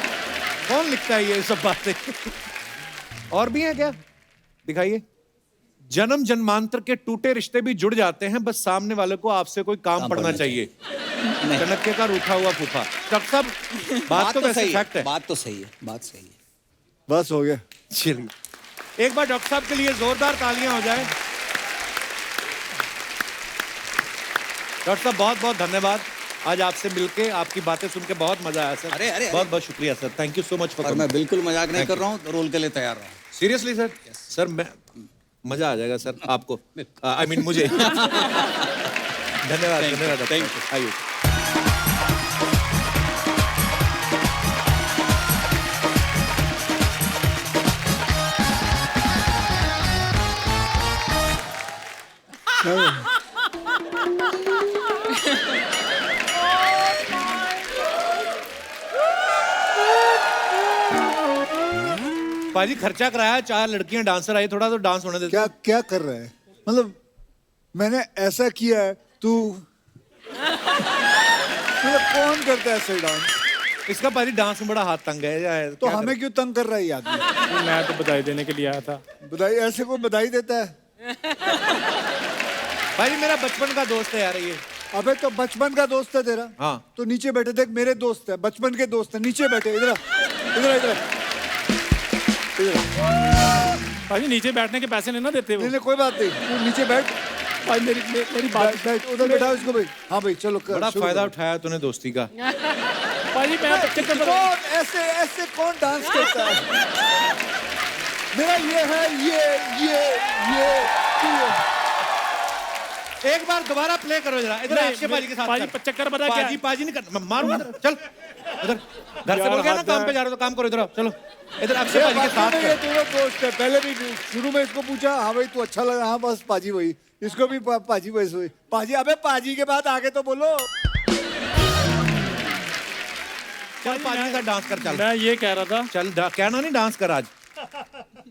कौन लिखता है ये सब बातें? और भी है क्या? दिखाइए। जन्म जन्मांतर के टूटे रिश्ते भी जुड़ जाते हैं, बस सामने वाले को आपसे कोई काम पड़ना चाहिए। चाणक्य का रूठा हुआ फूफा। डॉक्टर साहब बात तो वैसे फैक्ट है। बात तो सही है, बात सही है। बस हो गया। चलिए एक बार डॉक्टर साहब के लिए जोरदार तालियां हो जाए। डॉक्टर साहब बहुत बहुत धन्यवाद, आज आपसे मिलके आपकी बातें सुन के बहुत मजा आया सर। अरे बहुत बहुत शुक्रिया sir, thank you so much for. मैं बिल्कुल मजाक नहीं कर रहा हूँ, रोल के लिए तैयार रहा हूँ। Seriously sir? सर मैं मजा आ जाएगा सर आपको, आई मीन मुझे। धन्यवाद धन्यवाद, थैंक यू। आइए। पाजी खर्चा कराया, 4 लड़कियां डांसर आई, थोड़ा तो डांस होने दे। क्या क्या कर रहा है? मतलब मैंने ऐसा किया है, तू मतलब कौन करता है ऐसे डांस? इसका पाजी डांस में बड़ा हाथ तंग है। तो हमें क्यों तंग कर रहा है ये आदमी? मैं तो बधाई देने के लिए आया था। बधाई? ऐसे कोई बधाई देता है? भाई मेरा बचपन का दोस्त है यार ये। अबे तो बचपन का दोस्त है तेरा? हाँ। तो नीचे बैठे, देख मेरे दोस्त है, बचपन के दोस्त है, नीचे बैठे। इधर इधर इधर भाई नीचे बैठने के पैसे नहीं ना देते वो। नहीं कोई बात नहीं, तू नीचे बैठ। भाई मेरी बात बैठ उधर बैठा इसको भाई। हाँ भाई चलो बड़ा फायदा उठाया तूने दोस्ती का। भाई मैं कौन ऐसे ऐसे कौन डांस करता है? मेरा ये है, ये एक बार दोबारा प्ले करो जरा, इधर अक्षय पाजी के साथ। पाजी चक्कर बता क्या? पाजी नहीं कर, मारूंगा चल उधर। घर से बोल गया ना काम पे जा रहे हो तो काम करो, इधर आओ चलो। इधर अक्षय पाजी के साथ ये दोनों दोस्त है। पहले भी शुरू में इसको पूछा, हाँ भाई तू अच्छा लगा, हाँ बस पाजी वही। इसको भी पाजी वही। पाजी, अबे पाजी के बाद आगे तो बोलो। चल पाजी के साथ डांस कर चल। मैं ये कह रहा था, चल क्या ना नहीं डांस कर आज।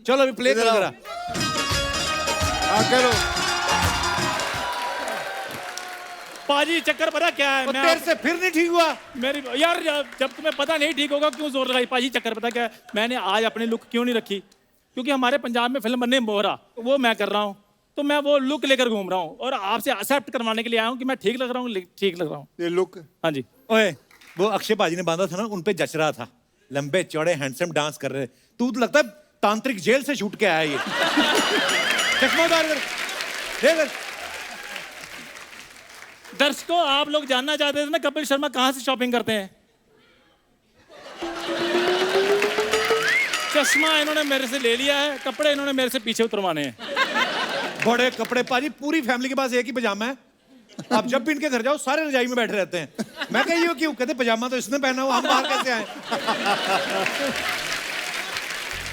चलो अभी प्ले करो जरा। हाँ करो। पाजी चक्कर पता क्या है? मैं तेरे से फिर नहीं ठीक हुआ मेरी यार, जब तुम्हें पता नहीं ठीक होगा क्यों जोर लगाई? पाजी चक्कर पता क्या है? मैंने आज अपनी लुक क्यों नहीं रखी? क्योंकि हमारे पंजाब में फिल्म बनने मोहरा, वो मैं कर रहा हूँ, तो मैं वो लुक लेकर घूम रहा हूँ और आपसे एक्सेप्ट करवाने के लिए आया हूँ कि मैं ठीक लग रहा हूँ, ठीक लग रहा हूँ। ये लुक? हाँ जी। ओए वो अक्षय पाजी ने बांधा था ना, उन पे जच रहा था। लंबे चौड़े हैंडसम डांस कर रहे। तू तो लगता है तांत्रिक जेल से छूट के आया ये। चश्मा उतार कर देख। दर्शकों, आप लोग जानना चाहते थे ना कपिल शर्मा कहाँ से शॉपिंग करते हैं? चश्मा इन्होंने मेरे से ले लिया है, कपड़े इन्होंने मेरे से पीछे उतरवाने हैं। बड़े कपड़े पाजी, पूरी फैमिली के पास एक ही पजामा है। आप जब भी इनके घर जाओ सारे रजाई में बैठे रहते हैं। मैं कह ये क्यों? कहते पजामा तो इसने पहना हुआ, हम बाहर कैसे आए?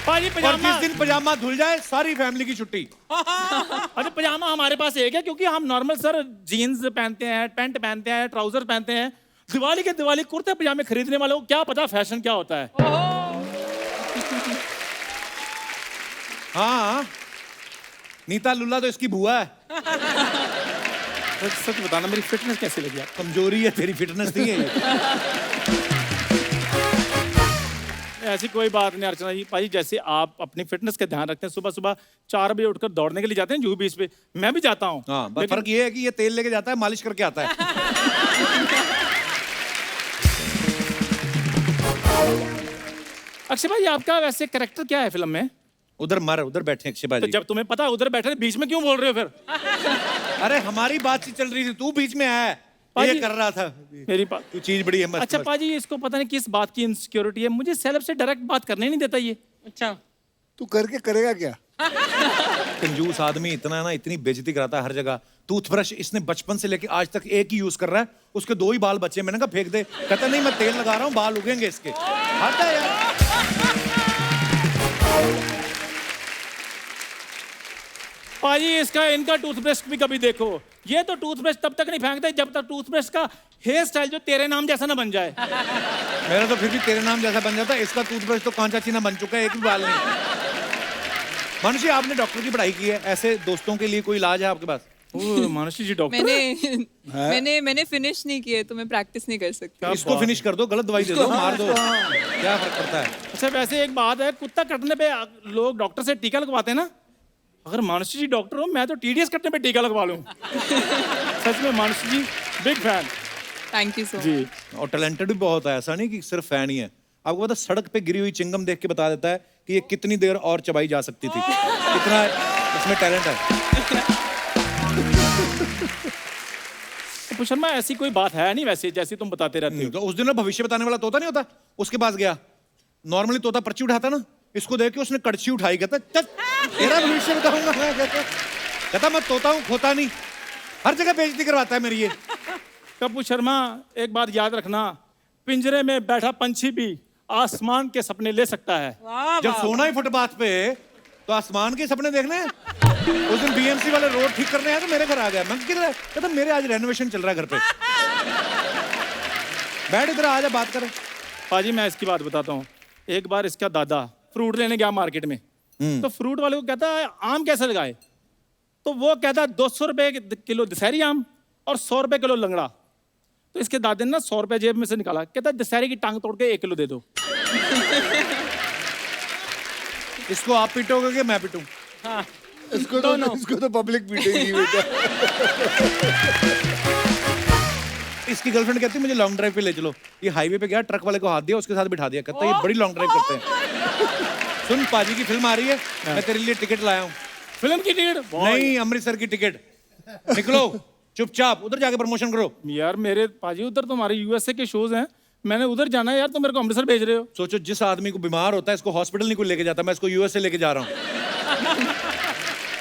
पाजी और पजामा, जिस दिन पजामा धुल जाए सारी फैमिली की छुट्टी। अरे पजामा हमारे पास एक है, क्योंकि हम नॉर्मल सर जीन्स पहनते हैं, पैंट पहनते हैं, ट्राउजर पहनते हैं। दिवाली के दिवाली कुर्ते पजामे खरीदने वालों को क्या पता फैशन क्या होता है। हाँ, नीता लुल्ला तो इसकी बुआ है। सच बताना, मेरी फिटनेस कैसी लगी आपको? कमजोरी है तेरी, फिटनेस नहीं है ये। ऐसी कोई बात नहीं अर्चना जी। भाई जैसे आप अपनी फिटनेस का ध्यान रखते हैं, सुबह सुबह 4 बजे उठकर दौड़ने के लिए जाते हैं जुहू बीच पे, मैं भी जाता हूँ। हाँ, बस फर्क ये है कि ये तेल लेके जाता है, मालिश करके आता है। अक्षय भाई, आपका वैसे कैरेक्टर क्या है फिल्म में? उधर मर, उधर बैठे अक्षय तो भाई। जब तुम्हें पता उधर बैठे, बीच में क्यों बोल रहे हो फिर? अरे हमारी बातचीत चल रही थी, तू बीच में आया, ये पाजी, कर रहा था। मेरी बात, तू चीज बड़ी है मस्त। अच्छा मस्त। पाजी, इसको पता नहीं किस बात की इनसिक्योरिटी है, मुझे सेलेब से डायरेक्ट बात करने नहीं देता ये। अच्छा, तू करके करेगा क्या? कंजूस आदमी इतना है ना, इतनी बेइज्जती कराता है हर जगह। टूथब्रश इसने बचपन से लेके आज तक एक ही यूज कर रहा है, उसके 2 ही बाल बचे। मैंने कहा फेंक दे, कहता नहीं मैं तेल लगा रहा हूँ, बाल उगेंगे इसके। आता है यार। पाजी इसका इनका टूथब्रश भी कभी देखो। ये तो टूथब्रश तब तक नहीं फेंकते जब तक टूथब्रश का हेयर स्टाइल जो तेरे नाम जैसा ना बन जाए। मेरा तो फिर भी तेरे नाम जैसा बन जाता है, इसका टूथब्रश तो कांचा चीना बन चुका है, एक भी बाल नहीं। मानुषी, आपने डॉक्टर की पढ़ाई की है, ऐसे दोस्तों के लिए कोई इलाज है आपके पास? मानुषी जी डॉक्टर मैंने फिनिश नहीं किए, तो मैं प्रैक्टिस नहीं कर सकती। इसको फिनिश कर दो, गलत दवाई दे दो, मार दो, क्या फर्क पड़ता है? अच्छा वैसे एक बात है, कुत्ता कटने पे लोग डॉक्टर से टीका लगवाते हैं ना। अगर मानुषी जी डॉक्टर हो, मैं तो टीडीएस कटने पे टीका लगवा लूं। सच में Manushi ji big fan. Thank you so much ji. और टैलेंटेड भी बहुत है, ऐसा नहीं कि सिर्फ फैन ही है। आपको पता, सड़क पे गिरी हुई चिंगम देख के बता देता है कि ये कितनी देर और चबाई जा सकती थी। इतना इसमें टैलेंट है। तो शर्मा, ऐसी कोई बात है नहीं वैसे, जैसे तुम बताते रहते हो। तो उस दिन ना भविष्य बताने वाला तोता नहीं होता, उसके पास गया। नॉर्मली तोता पर्ची उठाता ना, इसको देख के उसने कड़छी उठाई, कहता चल तेरा भविष्य बताऊंगा। कहता मैं तोता हूँ, खोता नहीं। हर जगह बेइज्जती करवाता है मेरी ये। कपूर शर्मा, एक बात याद रखना, पिंजरे में बैठा पंछी भी आसमान के सपने ले सकता है। जब सोना ही फुटपाथ पे तो आसमान के सपने देखने हैं। उस दिन बीएमसी वाले रोड ठीक करने आए तो मेरे घर आ गया। मैं किधर है? कहता मेरे आज रेनोवेशन चल रहा है घर पे। बैठ इधर, आ जा बात करें। पाजी मैं इसकी बात बताता हूँ। एक बार इसका दादा फ्रूट लेने गया मार्केट में, तो फ्रूट वाले को कहता है आम कैसे लगाए? तो वो कहता 200 रुपए किलो दशहरी आम और 100 रुपए किलो लंगड़ा। तो इसके दादे ने ना 100 रुपए जेब में से निकाला, कहता दशहरी की टांग तोड़ के 1 किलो दे दो। इसको आप पीटोगे कि मैं पीटूं? हाँ, इसको तो पब्लिक पीटेगी बेटा। इसकी गर्लफ्रेंड कहती है मुझे लॉन्ग ड्राइव पे ले चलो। ये हाईवे पे गया, ट्रक वाले को हाथ दिया, उसके साथ बिठा दिया। कहता ये बड़ी लॉन्ग ड्राइव करते हैं। सुन, पाजी की फिल्म आ रही है, मैं तेरे लिए टिकट लाया हूँ। फिल्म की टिकट नहीं, अमृतसर की टिकट। निकलो चुपचाप, उधर जाके प्रमोशन करो। यार मेरे पाजी, उधर तो हमारे यूएसए के शोज हैं, मैंने उधर जाना है यार, तो मेरे को अमृतसर भेज रहे हो। सोचो, जिस आदमी को बीमार होता है इसको हॉस्पिटल नहीं कोई लेके जाता, मैं इसको यूएसए लेके जा रहा हूँ।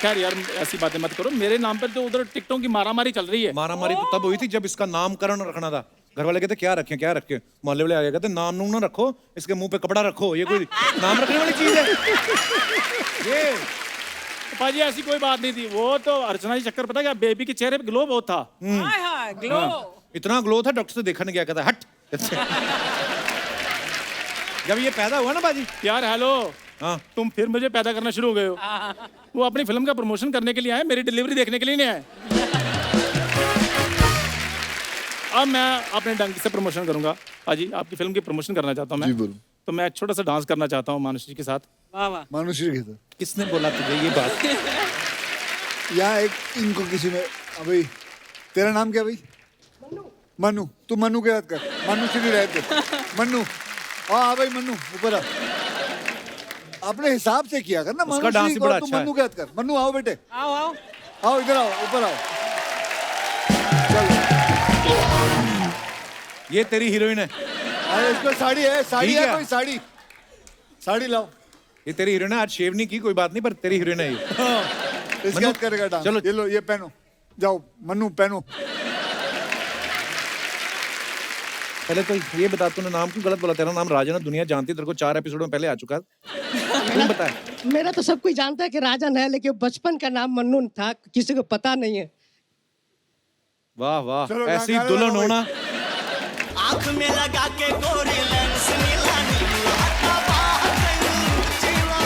खैर यार ऐसी बातें मत करो, मेरे नाम पर तो उधर टिकटों की मारामारी चल रही है। मारामारी तो तब हुई थी जब इसका नामकरण रखना था। घर वाले कहते क्या रखें क्या रखें, मोहल्ले वाले आ गए कहते नाम नूम ना रखो, इसके मुंह पे कपड़ा रखो। ये कोई नाम रखने वाली चीज है ये? पाजी ऐसी कोई बात नहीं थी, वो तो अर्चना जी चक्कर, पता क्या, बेबी के चेहरे पे ग्लो बहुत था। ग्लो। इतना ग्लो था, डॉक्टर से देखा नहीं गया, कहता हट। जब ये पैदा हुआ ना बाजी, यार हेलो, हाँ, तुम फिर मुझे पैदा करना शुरू हो गए हो। वो अपनी फिल्म का प्रमोशन करने के लिए आए, मेरी डिलीवरी देखने के लिए नहीं आए। अब मैं अपने ढंग से प्रमोशन करूंगा। पाजी आपकी फिल्म की प्रमोशन करना चाहता हूँ मैं। जी बोलो। तो मैं एक छोटा सा डांस करना चाहता हूँ मानुषी के साथ। मानुषी के साथ? किसने बोला तुझे ये बात? यहाँ एक इनको किसी ने, अभी तेरा नाम क्या भाई? मनु। तू मनु के याद कर, मनु से नहीं रहते। मनु, हाँ भाई मनु, ऊपर आ। अपने हिसाब से किया कर ना। उसका डांस ही बड़ा अच्छा है। मनु के याद कर। मनु आओ बेटे, आओ आओ आओ इधर आओ, ऊपर आओ। चलो ये तेरी हीरोइन है। अरे इसको साड़ी है, साड़ी ठीक है है। कोई साड़ी, साड़ी लाओ। ये तेरी हीरोइन है। आज शेव नहीं की कोई बात नहीं, पर तेरी हीरोइन है ये। इसके हाथ करेगा डांस। चलो। ये लो, ये पहनो, जाओ मन्नू पहनो। पहले तो ये बता, तूने नाम क्यों गलत बोला? तेरा नाम राजन है, दुनिया जानती है तेरे को, 4 एपिसोड में पहले आ चुका है। क्यों बताया? मेरा तो सब कोई जानता है कि राजन है, लेकिन बचपन का नाम मन्नू था, किसी को पता नहीं है। वाह वाह, चलो, ऐसी गाना दुल्हन लगाओ होना। आँख में लगा के गोरी लेंस नीला नीला हटा बाहर जीवा।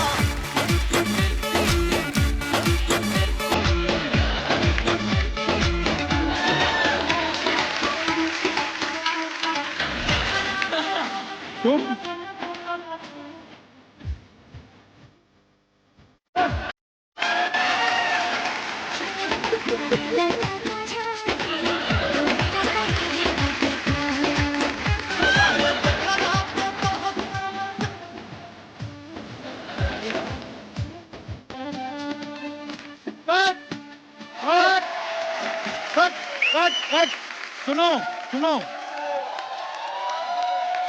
सुनो सुनो,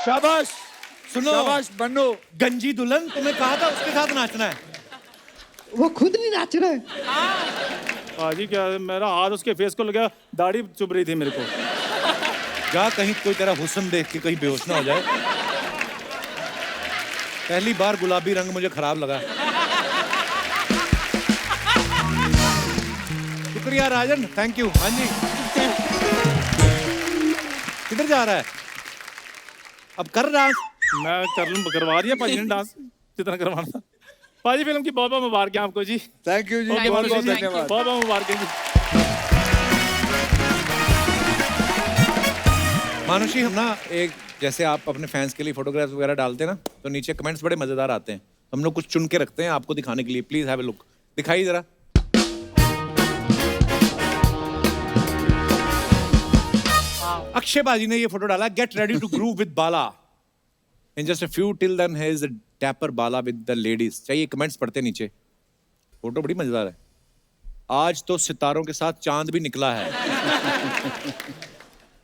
शाबाश सुनो। शाबाश मन्नू। गंजी दुल्हन, तुम्हें कहा था उसके साथ नाचना है। वो खुद नहीं नाच रहे। पाजी क्या, मेरा हाथ उसके फेस को लगा, दाढ़ी चुभ रही थी मेरे को। जा कहीं कोई तेरा हुस्न देख के कहीं बेहोश ना हो जाए। पहली बार गुलाबी रंग मुझे खराब लगा। शुक्रिया राजन, थैंक यू। हाँ जी, किधर जा रहा है? अब कर डांस। मैं करवा दिया पाजी ने डांस जितना करवाना था। पाजी फिल्म की बहुत बहुत मुबारक आपको जी। थैंक यू जी, बहुत बहुत बहुत Thank you. धन्यवाद। बहुत मुबारक जी। मानुषी, हम ना एक, जैसे आप अपने फैंस के लिए फोटोग्राफ्स वगैरह डालते हैं ना, तो नीचे कमेंट्स बड़े मजेदार आते हैं। हम लोग कुछ चुन के रखते हैं आपको दिखाने के लिए। प्लीज हैव अ लुक, दिखाइए जरा। अक्षय बाजी ने ये फोटो डाला, get ready to groove with Bala in just a few till then he is a dapper Bala with the ladies. चाहिए कमेंट्स पढ़ते नीचे। फोटो बड़ी मजेदार है। आज तो सितारों के साथ चांद भी निकला है।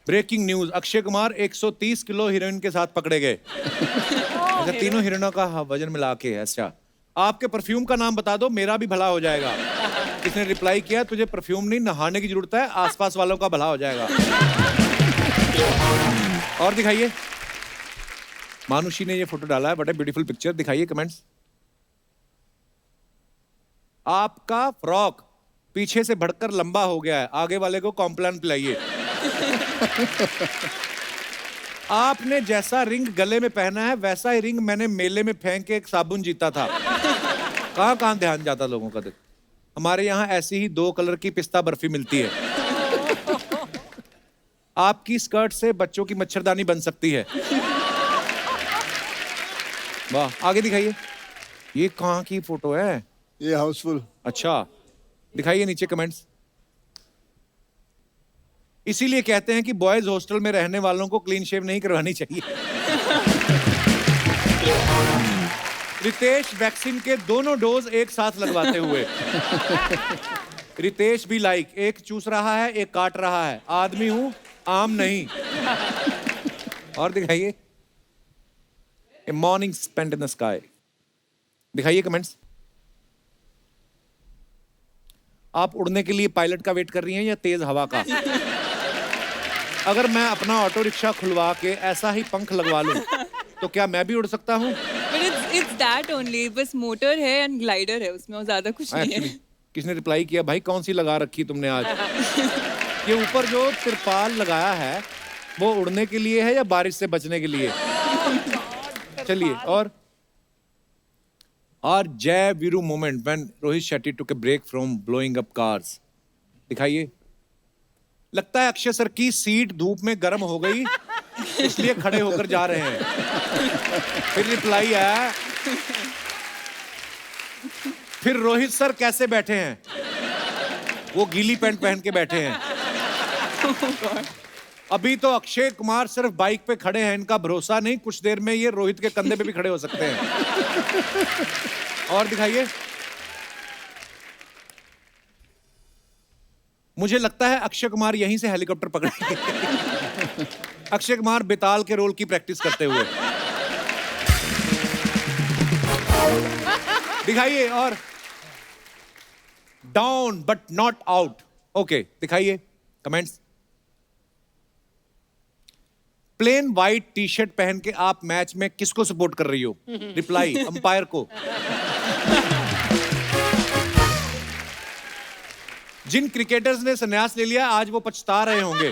Breaking news, Akshay Kumar 130 kilo heroine के साथ पकड़े गए। अच्छा, तीनों हीरोइनों का वजन मिला के। अच्छा, आपके परफ्यूम का नाम बता दो, मेरा भी भला हो जाएगा। किसने रिप्लाई किया, तुझे परफ्यूम नहीं नहाने की जरूरत है, आसपास वालों का भला हो जाएगा। और दिखाइए, मानुषी ने ये फोटो डाला है, बट ए ब्यूटीफुल पिक्चर। दिखाइए कमेंट्स। आपका फ्रॉक पीछे से बढ़कर लंबा हो गया है, आगे वाले को कॉम्प्लान पिलाइए। आपने जैसा रिंग गले में पहना है, वैसा ही रिंग मैंने मेले में फेंक के एक साबुन जीता था। कहां कहां ध्यान जाता लोगों का। देख, हमारे यहाँ ऐसी ही 2 कलर की पिस्ता बर्फी मिलती है। आपकी स्कर्ट से बच्चों की मच्छरदानी बन सकती है। वाह, आगे दिखाइए। ये कहां की फोटो है? ये हाउसफुल। अच्छा, दिखाइए नीचे कमेंट्स। इसीलिए कहते हैं कि बॉयज हॉस्टल में रहने वालों को क्लीन शेव नहीं करवानी चाहिए। रितेश वैक्सीन के दोनों डोज एक साथ लगवाते हुए। रितेश भी लाइक, एक चूस रहा है, एक काट रहा है। आदमी हूं, आम नहीं। और दिखाइए, a morning spent in the sky. दिखाइए कमेंट्स। आप उड़ने के लिए पायलट का वेट कर रही हैं या तेज हवा का? अगर मैं अपना ऑटो रिक्शा खुलवा के ऐसा ही पंख लगवा लूं, तो क्या मैं भी उड़ सकता हूं? But it's that only, बस मोटर है एंड ग्लाइडर है उसमें, और ज्यादा कुछ नहीं Actually, है। किसने रिप्लाई किया, भाई कौन सी लगा रखी तुमने आज? ये वीपर जो तिरपाल लगाया है, वो उड़ने के लिए है या बारिश से बचने के लिए? चलिए, और Jai Veeru moment when Rohit Shetty took a break from blowing up cars. दिखाइए। लगता है अक्षय सर की सीट धूप में गर्म हो गई, इसलिए खड़े होकर जा रहे हैं। फिर रिप्लाई आया, फिर रोहित सर कैसे बैठे हैं? वो गीली पैंट पहन के बैठे हैं। अभी तो अक्षय कुमार सिर्फ बाइक पे खड़े हैं, इनका भरोसा नहीं, कुछ देर में ये रोहित के कंधे पे भी खड़े हो सकते हैं। और दिखाइए। मुझे लगता है अक्षय कुमार यहीं से हेलीकॉप्टर पकड़ेंगे। अक्षय कुमार बेताल के रोल की प्रैक्टिस करते हुए। दिखाइए। और down but not out. Okay, दिखाइए comments. Plain white T shirt पहन के आप मैच में किसको सपोर्ट कर रही हो? रिप्लाई अंपायर को। जिन क्रिकेटर्स ने संन्यास ले लिया आज वो पछता रहे होंगे।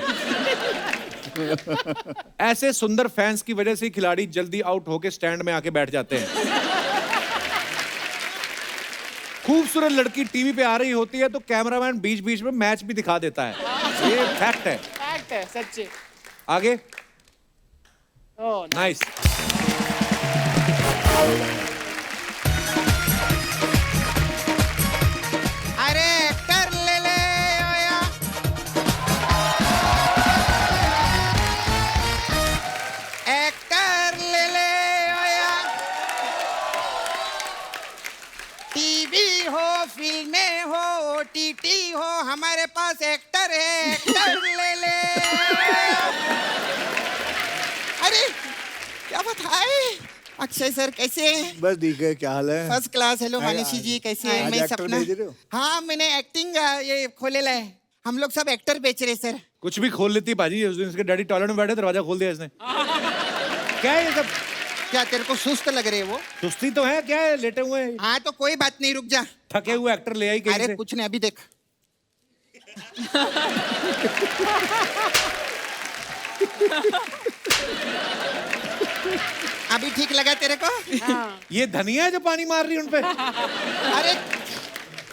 ऐसे सुंदर फैंस की वजह से खिलाड़ी जल्दी आउट होके स्टैंड में आके बैठ जाते हैं। खूबसूरत लड़की टीवी पे आ रही होती है तो कैमरामैन बीच बीच में मैच भी दिखा देता है। ये फैक्ट है। फैक्ट है, सच्चे। आगे। ओह, नाइस। अरे एक्टर ले ले ओया। एक्टर ले ले ओया। टीवी हो, फिल्में हो, ओटीटी हो, हमारे पास एक्टर है। एक्टर ले ले। अरे क्या बात है अक्षय सर, कैसे हैं? बस ठीक है, क्या हाल है? First class. हेलो मानुषी जी, कैसे हैं? आज मैं एक्टर सपना। भेज रहे हो? हाँ, मैंने एक्टिंग ये खोलेला है। हम लोग सब एक्टर बेच रहे सर। कुछ भी खोल लेती भाजी। उस दिन इसके डैडी टॉयलेट में बैठे, दरवाजा खोल दिया इसने। क्या है ये सब? क्या तेरे को सुस्त लग रहे हैं वो? सुस्ती तो है, क्या है लेटे हुए हैं? हाँ तो कोई बात नहीं, रुक जा। थके हुए एक्टर ले आई कहीं अरे से। कुछ नहीं, अभी देख। अभी ठीक लगा तेरे को? ये धनिया है जो पानी मार रही है उनपे। अरे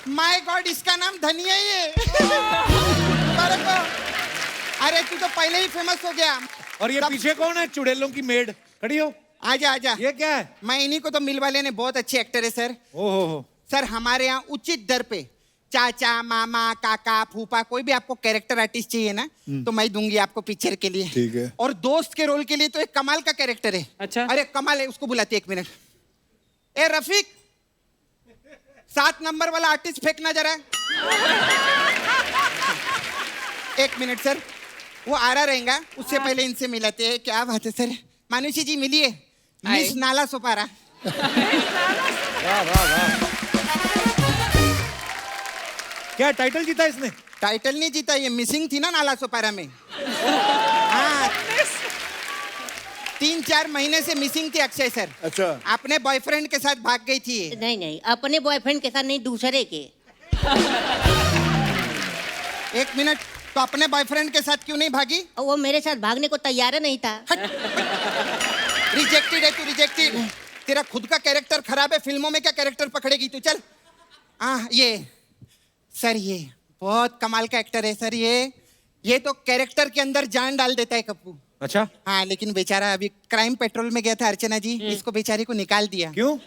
माय गॉड, इसका नाम धनिया ही है। तेरे को अरे तू तो पहले ही फेमस हो गया। और ये पीछे कौन है? चुड़ैलों की मेड खड़ी हो। आजा आजा। ये क्या है? मैं इन्हीं को तो मिल वाले ने बहुत अच्छे एक्टर है सर। ओहो। सर हमारे यहाँ उचित दर पे चाचा, मामा, काका, फूफा, कोई भी आपको कैरेक्टर आर्टिस्ट चाहिए ना तो मैं दूंगी आपको पिक्चर के लिए। ठीक है। और दोस्त के रोल के लिए तो एक कमाल का कैरेक्टर है। अच्छा। अरे कमाल है, उसको बुलाते 1 मिनट। ए रफीक, 7 नंबर वाला आर्टिस्ट फेंकना जरा। 1 मिनट सर, वो आ रहा रहेगा, उससे पहले इनसे मिलाते हैं। क्या बात है सर। मानुषी जी मिलिए। मिस नाला सोपारा। वाह वाह वाह। क्या टाइटल जीता इसने? टाइटल नहीं जीता, ये मिसिंग थी ना नाला सोपारा में। हाँ, 3-4 महीने से मिसिंग थी अक्षय सर। अच्छा। अपने बॉयफ्रेंड के साथ भाग गई थी। नहीं नहीं, अपने बॉयफ्रेंड के साथ नहीं, दूसरे के। 1 मिनट, तो अपने बॉयफ्रेंड के साथ क्यों नहीं भागी? और वो मेरे साथ भागने को तैयार नहीं था। रिजेक्टेड है तू, रिजेक्टेड। तेरा खुद का कैरेक्टर खराब है, फिल्मों में क्या कैरेक्टर पकड़ेगी तू? चल। ये सर, ये बहुत कमाल का एक्टर है सर। ये तो कैरेक्टर के अंदर जान डाल देता है कप्पू। अच्छा। हाँ, लेकिन बेचारा अभी क्राइम पेट्रोल में गया था अर्चना जी, इसको बेचारे को निकाल दिया। क्यों?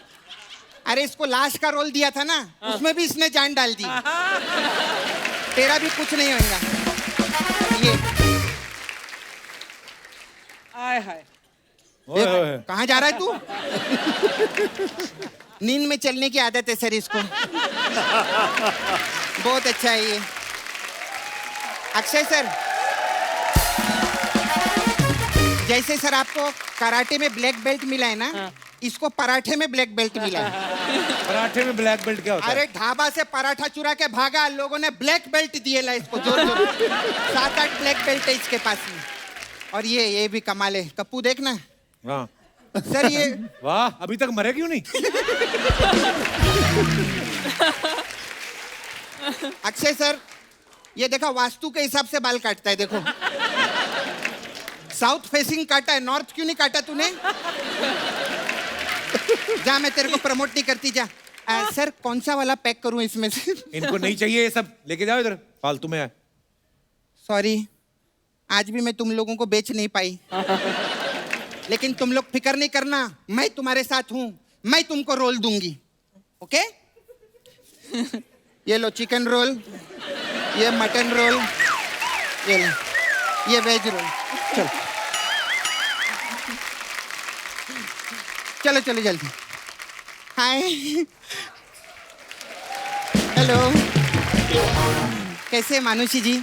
अरे इसको लाश का रोल दिया था ना, उसमें भी इसने जान डाल दी। तेरा भी कुछ नहीं होगा। ये आय हाय। कहाँ जा रहा है तू? नींद में चलने की आदत है सर इसको। बहुत अच्छा है ये। अक्षय सर, जैसे सर आपको कराटे में ब्लैक बेल्ट मिला है ना, इसको पराठे में ब्लैक बेल्ट मिला है। पराठे में ब्लैक बेल्ट क्या होता है? अरे ढाबा से पराठा चुरा के भागा, लोगों ने ब्लैक बेल्ट दिए ला इसको, जोर जोर। 7-8 ब्लैक बेल्ट है इसके पास में। और ये भी कमाल है। कप्पू देखना। हाँ सर ये वाह, अभी तक मरे क्यों नहीं? अक्षय सर, ये देखा वास्तु के हिसाब से बाल काटता है। देखो साउथ फेसिंग काटा है, नॉर्थ क्यों नहीं काटा तूने? जा, मैं तेरे को प्रमोट नहीं करती, जा। सर कौन सा वाला पैक करूं इसमें से? इनको नहीं चाहिए ये सब, लेके जाओ इधर, फालतू में है। सॉरी, आज भी मैं तुम लोगों को बेच नहीं पाई। लेकिन तुम लोग फिक्र नहीं करना, मैं तुम्हारे साथ हूं, मैं तुमको रोल दूंगी। ओके? ये लो चिकन रोल, ये मटन रोल, ये लो, ये वेज रोल। चलो चलो चलो जल्दी। हाय, हेलो। कैसे हैं मानुषी जी?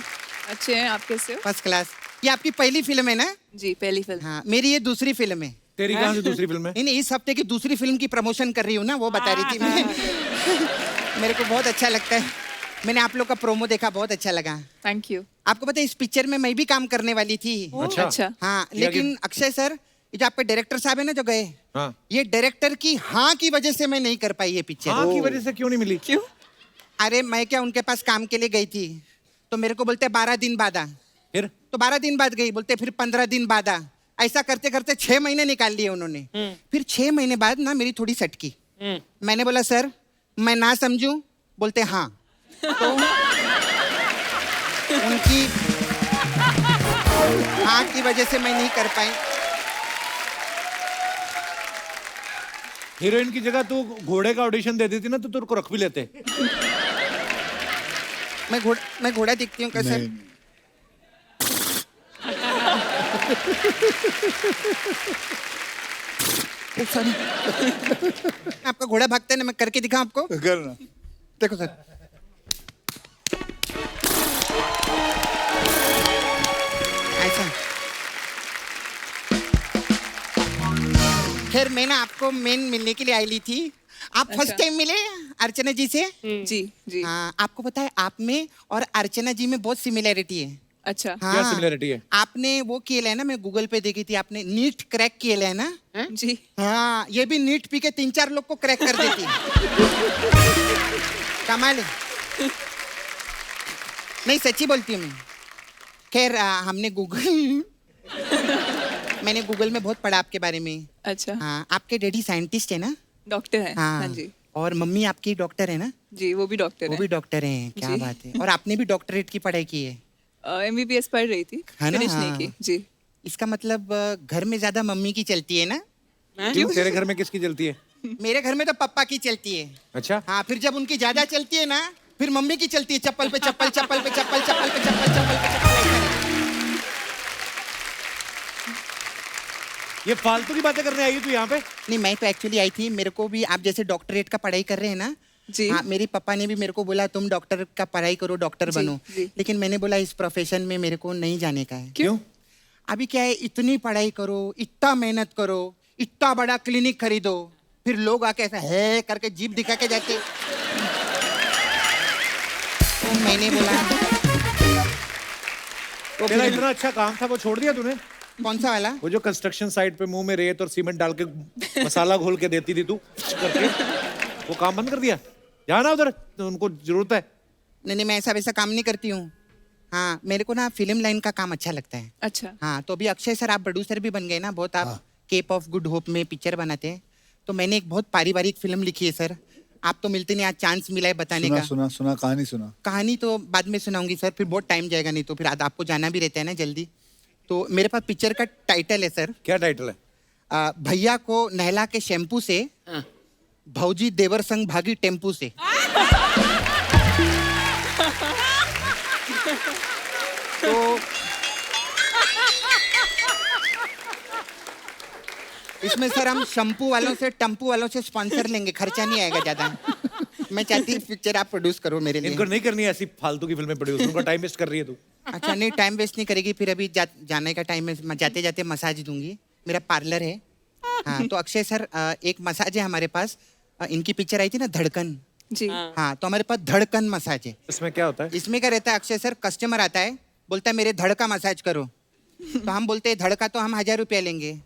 अच्छे हैं, आप कैसे हो? First class. ये आपकी पहली फिल्म है ना? जी, पहली फिल्म। हाँ, मेरी ये दूसरी फिल्म है। तेरी कहाँ से दूसरी फिल्म है? नहीं, इस हफ्ते की दूसरी फिल्म की प्रमोशन कर रही हूँ ना, वो बता रही थी मैं। मेरे को बहुत अच्छा लगता है। मैंने आप लोग का प्रोमो देखा, बहुत अच्छा लगा। Thank you. आपको पता है इस पिक्चर में मैं भी काम करने वाली थी। अच्छा। हाँ, लेकिन अक्षय सर, ये जो आपके डायरेक्टर साहब है ना जो गए, हाँ। ये डायरेक्टर की हाँ की वजह से मैं नहीं कर पाई ये पिक्चर। हाँ की वजह से क्यों नहीं मिली? क्यों? अरे मैं क्या उनके पास काम के लिए गई थी, तो मेरे को बोलते 12 दिन बाद आ। फिर तो 12 दिन बाद गई, बोलते फिर 15 दिन बाद आ। ऐसा करते करते 6 महीने निकाल लिए उन्होंने। फिर 6 महीने बाद ना मेरी थोड़ी सटकी। मैंने बोला सर मैं ना समझूं, बोलते हाँ। तो उनकी हाँ की वजह से मैं नहीं कर पाई। हीरोइन की जगह तू घोड़े का ऑडिशन दे देती ना तो तेरे को रख भी लेते। मैं घोड़ा दिखती हूँ क्या सर? सॉरी। आपका घोड़ा भागता है ना, मैं करके दिखाऊं आपको? करना। देखो सर, ऐसा। खैर मैं ना आपको मेन मिलने के लिए आई ली थी। आप फर्स्ट टाइम मिले अर्चना जी से? जी जी। हाँ, आपको पता है आप में और अर्चना जी में बहुत सिमिलैरिटी है। अच्छा। हाँ, क्या सिमिलैरिटी है? आपने वो किया है ना, मैं गूगल पे देखी थी, आपने नीट क्रैक किया है ना? जी। हाँ, ये भी नीट पी के 3-4 लोग को क्रैक कर देती है। कमाल है। नहीं सच्ची बोलती हूँ मैं। खैर हमने मैंने गूगल में बहुत पढ़ा आपके बारे में। अच्छा। हाँ, आपके डैडी साइंटिस्ट है ना? डॉक्टर है। हाँ, हाँ जी। और मम्मी आपकी डॉक्टर है ना? जी, वो भी डॉक्टर वो है। भी डॉक्टर हैं, क्या जी। बात है। और आपने भी डॉक्टरेट की पढ़ाई की है? MBBS पढ़ रही थी, है ना? फिनिश नहीं हाँ। की। जी। इसका मतलब घर में ज्यादा मम्मी की चलती है ना? क्यों? तेरे घर में किसकी चलती है? मेरे घर में तो पापा की चलती है। अच्छा। हाँ, फिर जब उनकी ज्यादा चलती है ना, फिर मम्मी की चलती है। चप्पल पे चप्पल, चप्पल पे चप्पल, चप्पल पे चप्पल, चप्पल पे चप्पल। ये फालतू की बातें करने आई है तू यहाँ पे? नहीं, मैं तो एक्चुअली आई थी, मेरे को भी आप जैसे डॉक्टरेट का पढ़ाई कर रहे हैं ना जी। हाँ, मेरे पापा ने भी मेरे को बोला तुम डॉक्टर का पढ़ाई करो, डॉक्टर जी, बनो। जी। लेकिन मैंने बोला इस प्रोफेशन में मेरे को नहीं जाने का है। क्यों? अभी क्या है, इतनी पढ़ाई करो, इतना मेहनत करो, इतना बड़ा क्लिनिक खरीदो, फिर लोग आके ऐसा है करके जीभ दिखा के जाते। तो मैंने बोला तो तेरा इतना अच्छा काम था वो छोड़ दिया तूने? कौन सा वाला? वो जो कंस्ट्रक्शन साइट पे मुंह में रेत और सीमेंट डाल के मसाला घोल के देती थी तू करके, वो काम बंद कर दिया? जाना उधर, उनको जरूरत है। नहीं, मैं ऐसा वैसा काम नहीं करती हूँ। हाँ, मेरे को ना फिल्म लाइन का काम अच्छा लगता है। अच्छा। हाँ, तो अभी अक्षय सर आप प्रोड्यूसर भी बन गए ना, बहुत आप केप ऑफ गुड होप में पिक्चर बनाते हैं। तो मैंने एक बहुत पारिवारिक फिल्म लिखी है सर। आप तो मिलते नहीं, आज चांस मिला है बताने का। सुना कहानी सुना। कहानी तो बाद में सुनाऊंगी सर, फिर बहुत टाइम जाएगा, नहीं तो फिर आपको जाना भी रहता है ना जल्दी। तो मेरे पास पिक्चर का टाइटल है सर। क्या टाइटल है? भैया को नहला के शैम्पू से, भौजी देवर संग भागी टेम्पू से। तो इसमें सर हम शैम्पू वालों से, टम्पू वालों से स्पॉन्सर लेंगे, खर्चा नहीं आएगा ज्यादा। मैं चाहती हूँ पिक्चर आप प्रोड्यूस करो मेरे लिए। इनको नहीं करनी ऐसी फालतू की फिल्में प्रोड्यूस, उनका टाइम वेस्ट कर रही है तू। अच्छा, नहीं टाइम वेस्ट नहीं करेगी, फिर अभी जाने का टाइम है, जाते जाते मसाज दूंगी, मेरा पार्लर है। हाँ, तो अक्षय सर एक मसाज है हमारे पास, इनकी पिक्चर आई थी ना धड़कन। जी। हाँ, तो हमारे पास धड़कन मसाज है। इसमें क्या होता है? इसमें क्या रहता है अक्षय सर, कस्टमर आता है, बोलता है मेरे धड़ का मसाज करो। तो हम बोलते हैं धड़ का तो हम 1000 रुपया लेंगे।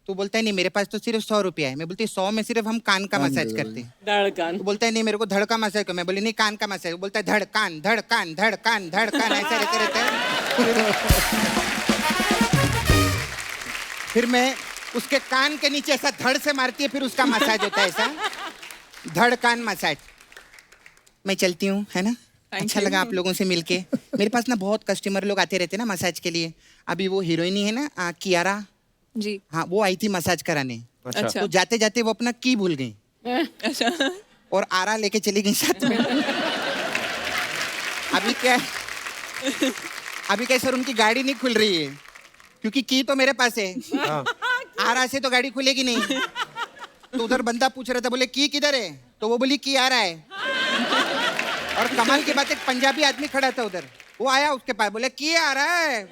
तो बोलता है नहीं मेरे पास तो सिर्फ 100 रुपया है। मैं बोलती 100 में सिर्फ हम कान का मसाज करते हैं। धड़कन। तो बोलता है नहीं मेरे को धड़ का मसाज करो। मैं बोली नहीं कान का मसाज। बोलता है धड़ कान धड़ कान धड़ कान धड़ कान, ऐसा रहते रहता है। फिर मैं उसके कान के नीचे ऐसा धड़ से मारती है, फिर उसका मसाज होता है ऐसा धड़ कान मसाज। मैं चलती हूँ, है ना? अच्छा लगा आप लोगों से मिलके। मेरे पास ना बहुत कस्टमर लोग आते रहते हैं ना मसाज के लिए। अभी वो हीरोइन है ना कियारा जी, हाँ, वो आई थी मसाज कराने। अच्छा। तो जाते जाते वो अपना की भूल गई अच्छा। और आरा लेके चली गई साथ में। अभी क्या सर, उनकी गाड़ी नहीं खुल रही है क्योंकि की तो मेरे पास है। आरा से तो गाड़ी खुलेगी नहीं। तो उधर बंदा पूछ रहा था, बोले की किधर है? तो वो बोली की आ रहा है। और कमाल की बात, एक पंजाबी आदमी खड़ा था उधर, वो आया उसके पास, बोले की आ रहा है।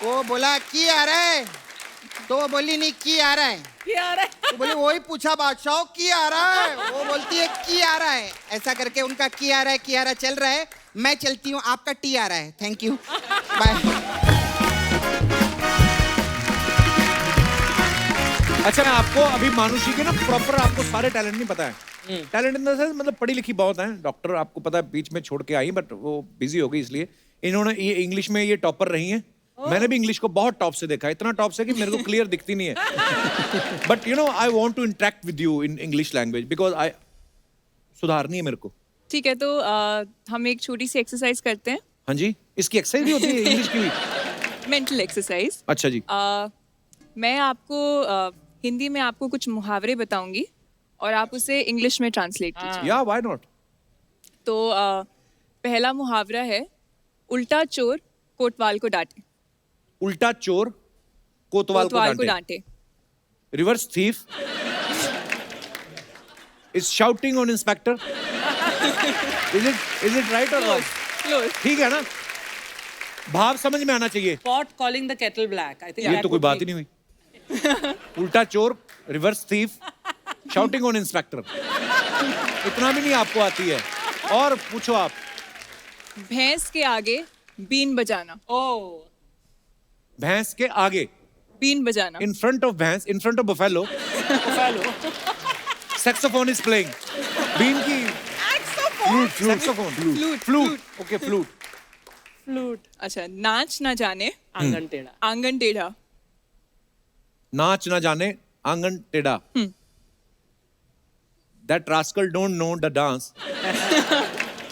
वो बोला की आ रहा है, तो वो बोली नहीं की आ रहा है, तो बोले वही पूछा बादशाह की आ रहा है, वो बोलती है की आ रहा है। ऐसा करके उनका की आ रहा है चल रहा है। मैं चलती हूँ, आपका टी आ रहा है। Thank you, bye. अच्छा, मैं आपको अभी मानुषी के ना प्रॉपर आपको सारे टैलेंट नहीं पता है। टैलेंट इन द सेंस मतलब पढ़ी लिखी बहुत है, डॉक्टर आपको पता है बीच में छोड़ के आई, बट वो बिजी हो गई, इसलिए इन्होंने ये इंग्लिश में ये टॉपर रही हैं। मैंने भी इंग्लिश को बहुत टॉप से देखा, इतना टॉप से कि मेरे को क्लियर दिखती नहीं है। But you know I want to interact with you in English language because I सुधारनी है मेरे को। ठीक है, तो हम एक छोटी सी एक्सरसाइज करते हैं। हाँ जी, इसकी एक्सरसाइज भी होती है इंग्लिश की भी? Mental exercise. अच्छा जी। मैं आपको हिंदी में आपको कुछ मुहावरे बताऊंगी और आप उसे इंग्लिश में ट्रांसलेट कीजिए। या व्हाई नॉट। तो पहला मुहावरा है, उल्टा चोर कोतवाल को डांटे। उल्टा चोर कोतवाल को डांटे। Reverse thief is shouting on inspector. Is it right और रॉन्ग? ठीक है ना, भाव समझ में आना चाहिए। Pot calling the kettle black, I think ये तो कोई बात ही नहीं हुई। उल्टा चोर, reverse thief, shouting on inspector, इतना भी नहीं आपको आती है। और पूछो आप। भैंस के आगे बीन बजाना। ओह, भैंस के आगे बीन बजाना। इन फ्रंट ऑफ भैंस, in front of buffalo, saxophone is playing. बीन की saxophone, flute, okay flute. Flute. अच्छा, नाच ना जाने आंगन टेढ़ा। आंगन टेढ़ा। नाच ना जाने आंगन टेढ़ा। That rascal don't know the dance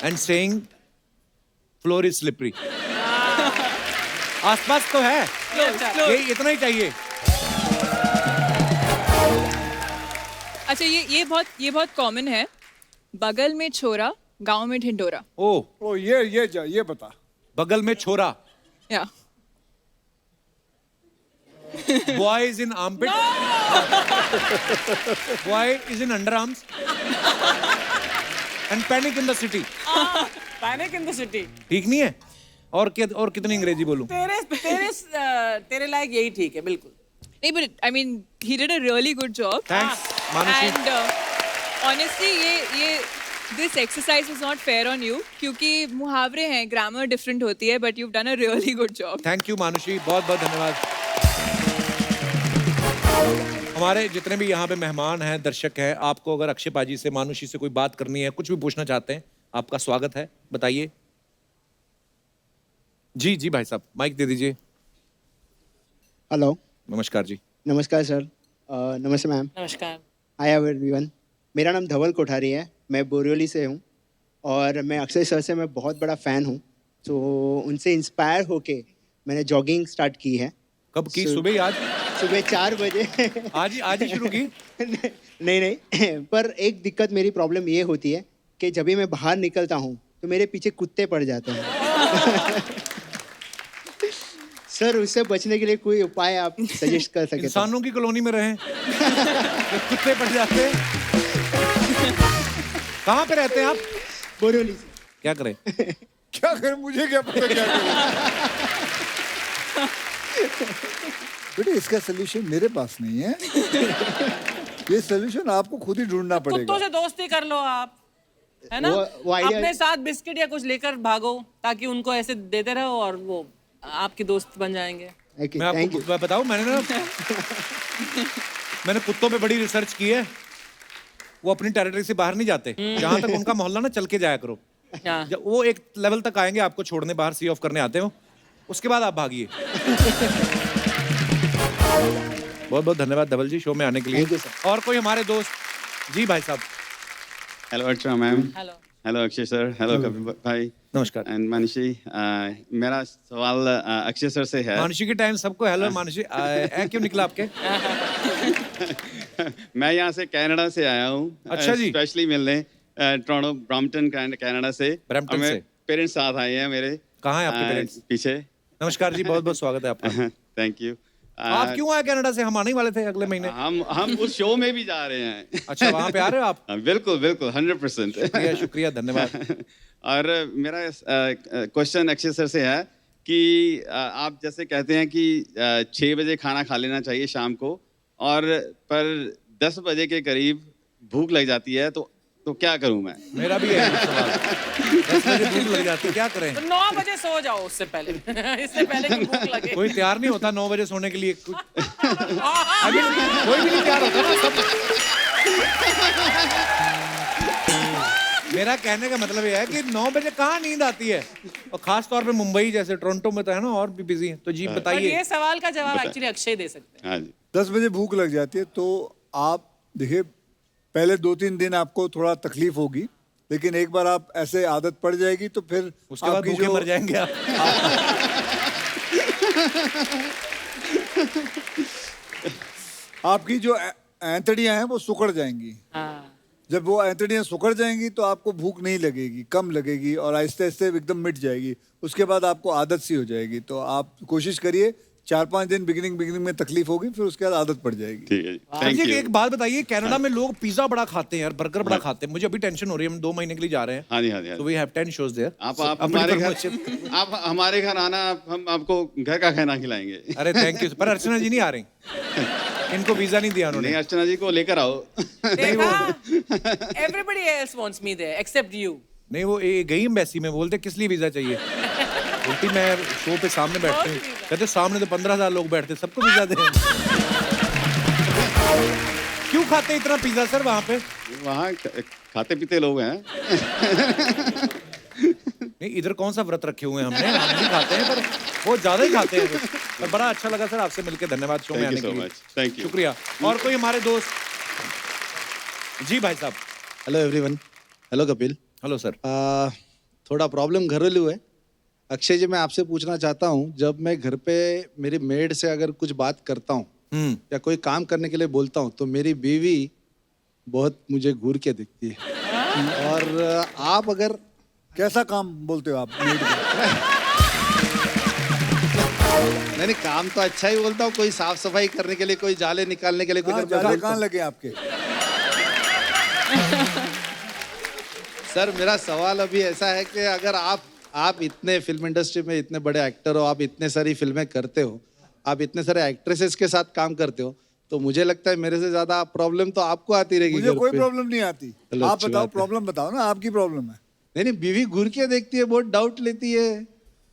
and saying floor is slippery. आसपास तो है, ये इतना ही चाहिए। अच्छा, ये बहुत कॉमन है। बगल में छोरा, गांव में ढिंडोरा। ओ ये बता। बगल में छोरा, या boy is in armpit, boy is in underarms and panic in the city. Panic in the city. ठीक नहीं है? और कितनी अंग्रेजी बोलूं? तेरे लायक यही ठीक है, बिल्कुल। नहीं, but I mean he did a really good job. Thanks, Manushi. And honestly ये this exercise was not fair on you क्योंकि मुहावरे हैं, ग्रामर डिफरेंट होती है, but you've done a really good job. Thank you Manushi, बहुत बहुत धन्यवाद। हमारे जितने भी यहाँ पे मेहमान हैं, दर्शक हैं, आपको अगर अक्षय पाजी से, मानुषी से कोई बात करनी है, कुछ भी पूछना चाहते हैं, आपका स्वागत है, बताइए। जी भाई साहब, माइक दे दीजिए। हेलो, नमस्कार जी। नमस्कार सर। नमस्ते मैम। नमस्कार। हाय एवरीवन, मेरा नाम धवल कोठारी है, मैं बोरिवली से हूँ और मैं अक्षय सर से मैं बहुत बड़ा फ़ैन हूँ। तो उनसे इंस्पायर होके मैंने जॉगिंग स्टार्ट की है। कब की? सुबह ही? आज सुबह 4 बजे। आज ही शुरू की? नहीं, पर एक दिक्कत, मेरी प्रॉब्लम ये होती है कि जब भी मैं बाहर निकलता हूँ तो मेरे पीछे कुत्ते पड़ जाते हैं। सर, उससे बचने के लिए कोई उपाय आप सजेस्ट कर सके? इंसानों की कॉलोनी में रहें। कुत्ते पड़ जाते हैं। कहाँ पे रहते हैं आप? बोरिवली से। क्या करें? क्या करें, मुझे क्या पता क्या करें। बेटे, इसका सोल्यूशन मेरे पास नहीं है। ये सोल्यूशन आपको खुद ही ढूंढना पड़ेगा। कुत्तों से दोस्ती कर लो आप, है ना? वो अपने साथ बिस्किट या कुछ लेकर भागो ताकि उनको ऐसे देते रहो और वो आपके दोस्त बन जाएंगे। मैं आपको बताऊं, मैंने कुत्तों पे बड़ी रिसर्च की है। वो अपनी टेरिटरी से बाहर नहीं जाते। जहां तक उनका मोहल्ला ना, चल के जाया करो। जब वो एक लेवल तक आएंगे, आपको छोड़ने बाहर सी ऑफ करने आते हो, उसके बाद आप भागिए। बहुत बहुत धन्यवाद धवल जी, शो में आने के लिए। और कोई हमारे दोस्त? जी भाई साहब। Hello Archana ma'am. Hello Akshay sir. Hello Kapil भाई। नमस्कार। एंड मानुषी, मेरा सवाल अक्षय सर से है। मानुषी के टाइम सबको हेलो मानुषी क्यों निकला आपके? मैं यहाँ से कनाडा से आया हूँ। अच्छा जी। स्पेशली मिलने टोरंटो, ब्रैम्पटन, कनाडा से। ब्रैम्पटन से? पेरेंट्स साथ आए हैं मेरे। कहाँ है आपके पेरेंट्स? पीछे। नमस्कार जी, बहुत बहुत स्वागत है आपका। Thank you. आप क्यों आए कनाडा से? हम आने ही वाले थे अगले महीने। हम उस शो में भी जा रहे हैं। अच्छा, वहाँ पे आ रहे हो आप? बिल्कुल बिल्कुल 100%। शुक्रिया शुक्रिया, धन्यवाद। और मेरा क्वेश्चन अक्षय सर से है कि आप जैसे कहते हैं कि 6 बजे खाना खा लेना चाहिए शाम को, और पर 10 बजे के करीब भूख लग जाती है, तो क्या करूं मैं? मेरा भी है सवाल। 10 बजे भूख लग जाती है, क्या करें? तो 9 बजे सो जाओ उससे पहले। इससे पहले कि भूख लगे। कोई तैयार नहीं होता 9 बजे सोने के लिए। कोई भी नहीं तैयार होता ना, सब। मेरा कहने का मतलब ये है कि 9 बजे कहाँ नींद आती है, और खास तौर पे मुंबई जैसे टोरंटो में तो है ना, और भी बिजी है। तो जी बताइए। ये सवाल का जवाब एक्चुअली अक्षय दे सकते हैं। हाँ जी। 10 बजे भूख लग जाती है तो आप देखिए, पहले 2-3 दिन आपको थोड़ा तकलीफ होगी, लेकिन एक बार आप ऐसे आदत पड़ जाएगी तो फिर उसके बाद भूखे मर जाएंगे आप। आपकी जो एंतड़ियां हैं वो सुकड़ जाएंगी। जब वो एंतड़ियां सुकड़ जाएंगी तो आपको भूख नहीं लगेगी, कम लगेगी, और आहिस्ते आहिस्ते एकदम मिट जाएगी। उसके बाद आपको आदत सी हो जाएगी। तो आप कोशिश करिए, 4-5 दिन बिगिनिंग में तकलीफ होगी, फिर उसके बाद आदत पड़ जाएगी। ठीक है जी, थैंक यू। एक बात बताइए, कनाडा में लोग पिज्जा बड़ा खाते हैं और बर्गर बड़ा खाते हैं। मुझे अभी टेंशन हो रही है, हम 2 महीने के लिए जा रहे हैं। हाँ जी, हाँ जी। So we have 10 shows there. आप हमारे घर आना, हम आपको घर का खाना खिलाएंगे। अरे थैंक यू। पर अर्चना जी नहीं आ रही, इनको वीजा नहीं दिया उन्होंने। नहीं, अर्चना जी को लेकर आओ। Everybody else wants me there except you. नहीं, वो गई एम्बेसी में, बोलते किस लिए वीजा चाहिए? बोलती मैं शो पे सामने बैठते हैं, कहते सामने तो 15,000 लोग बैठते, सबको वीजा दे। क्यों खाते इतना पिज्जा सर वहाँ पे? वहाँ खाते पीते लोग हैं। नहीं, इधर कौन सा व्रत रखे हुए हैं हमने? हम भी खाते हैं, पर वो ज्यादा ही खाते हैं। पर बड़ा अच्छा लगा सर आपसे मिलकर, धन्यवाद शो में आने के लिए। Thank you. शुक्रिया। और कोई हमारे दोस्त? जी भाई साहब। Hello everyone. Hello Kapil. Hello sir. थोड़ा प्रॉब्लम घरेलू है। अक्षय जी, मैं आपसे पूछना चाहता हूँ, जब मैं घर पे मेरी मेड से अगर कुछ बात करता हूँ या कोई काम करने के लिए बोलता हूँ, तो मेरी बीवी बहुत मुझे घूर के दिखती है। और आप अगर कैसा काम बोलते हो आप मेड को? नहीं, काम तो अच्छा ही बोलता हूँ। कोई साफ सफाई करने के लिए, कोई जाले निकालने के लिए, कोई जाले कहाँ लगे आपके? सर, मेरा सवाल अभी ऐसा है कि अगर आप इतने फिल्म इंडस्ट्री में इतने बड़े एक्टर हो, आप इतने सारी फिल्में करते हो, आप इतने सारे एक्ट्रेसेस के साथ काम करते हो, तो मुझे लगता है मेरे से ज्यादा प्रॉब्लम तो आपको आती रहेगी। मुझे कोई प्रॉब्लम नहीं आती। आप बताओ, प्रॉब्लम बताओ ना, आपकी प्रॉब्लम है। नहीं, बीवी घूर के देखती है, बहुत डाउट लेती है,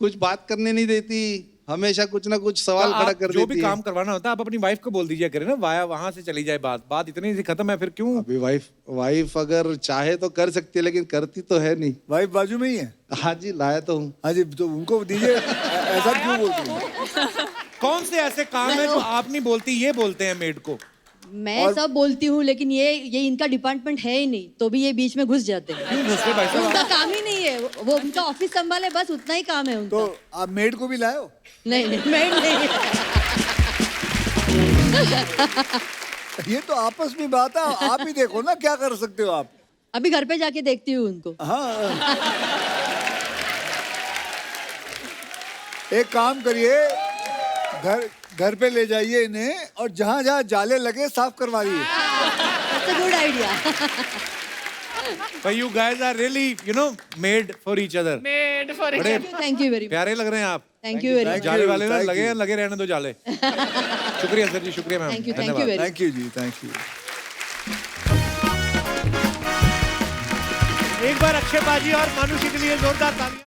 कुछ बात करने नहीं देती, हमेशा कुछ ना कुछ सवाल खड़ा कर देती है। जो भी काम करवाना होता है आप अपनी वाइफ को बोल दीजिए करे ना, वहां से चली जाए बात इतनी सी खत्म है, फिर क्यों? अभी वाइफ अगर चाहे तो कर सकती है, लेकिन करती तो है नहीं। वाइफ बाजू में ही है? हाँ जी, लाया तो हूँ। हाँ जी, तो उनको दीजिए। ऐसा क्यों बोलती है? कौन से ऐसे काम है जो आप नहीं बोलती, ये बोलते हैं मेड को? मैं सब बोलती हूँ, लेकिन ये इनका डिपार्टमेंट है ही नहीं, तो भी ये बीच में घुस जाते हैं। क्यों घुसते भाई साहब? उनका काम ही नहीं है, वो उनका ऑफिस संभाले, बस उतना ही काम है उनका। तो आप मेड को भी लाए हो? नहीं, मेड नहीं। ये तो आपस में बात है, आप ही देखो ना क्या कर सकते हो आप। अभी घर पे जाके देखती हूँ उनको। हाँ। एक काम करिए, घर पे ले जाइए इन्हें, और जहाँ जहाँ जाले लगे साफ करवाइए। That's a good idea. But you guys are really, made for each other. Made for each other. Thank you very much. प्यारे लग रहे हैं आप। Thank you very much. जाले वाले ना लगे रहने दो जाले। शुक्रिया सर जी, शुक्रिया ma'am. Thank you very much. Thank you जी, थैंक यू। एक बार अक्षय बाजी और मानुषी के लिए जोरदार तालियां।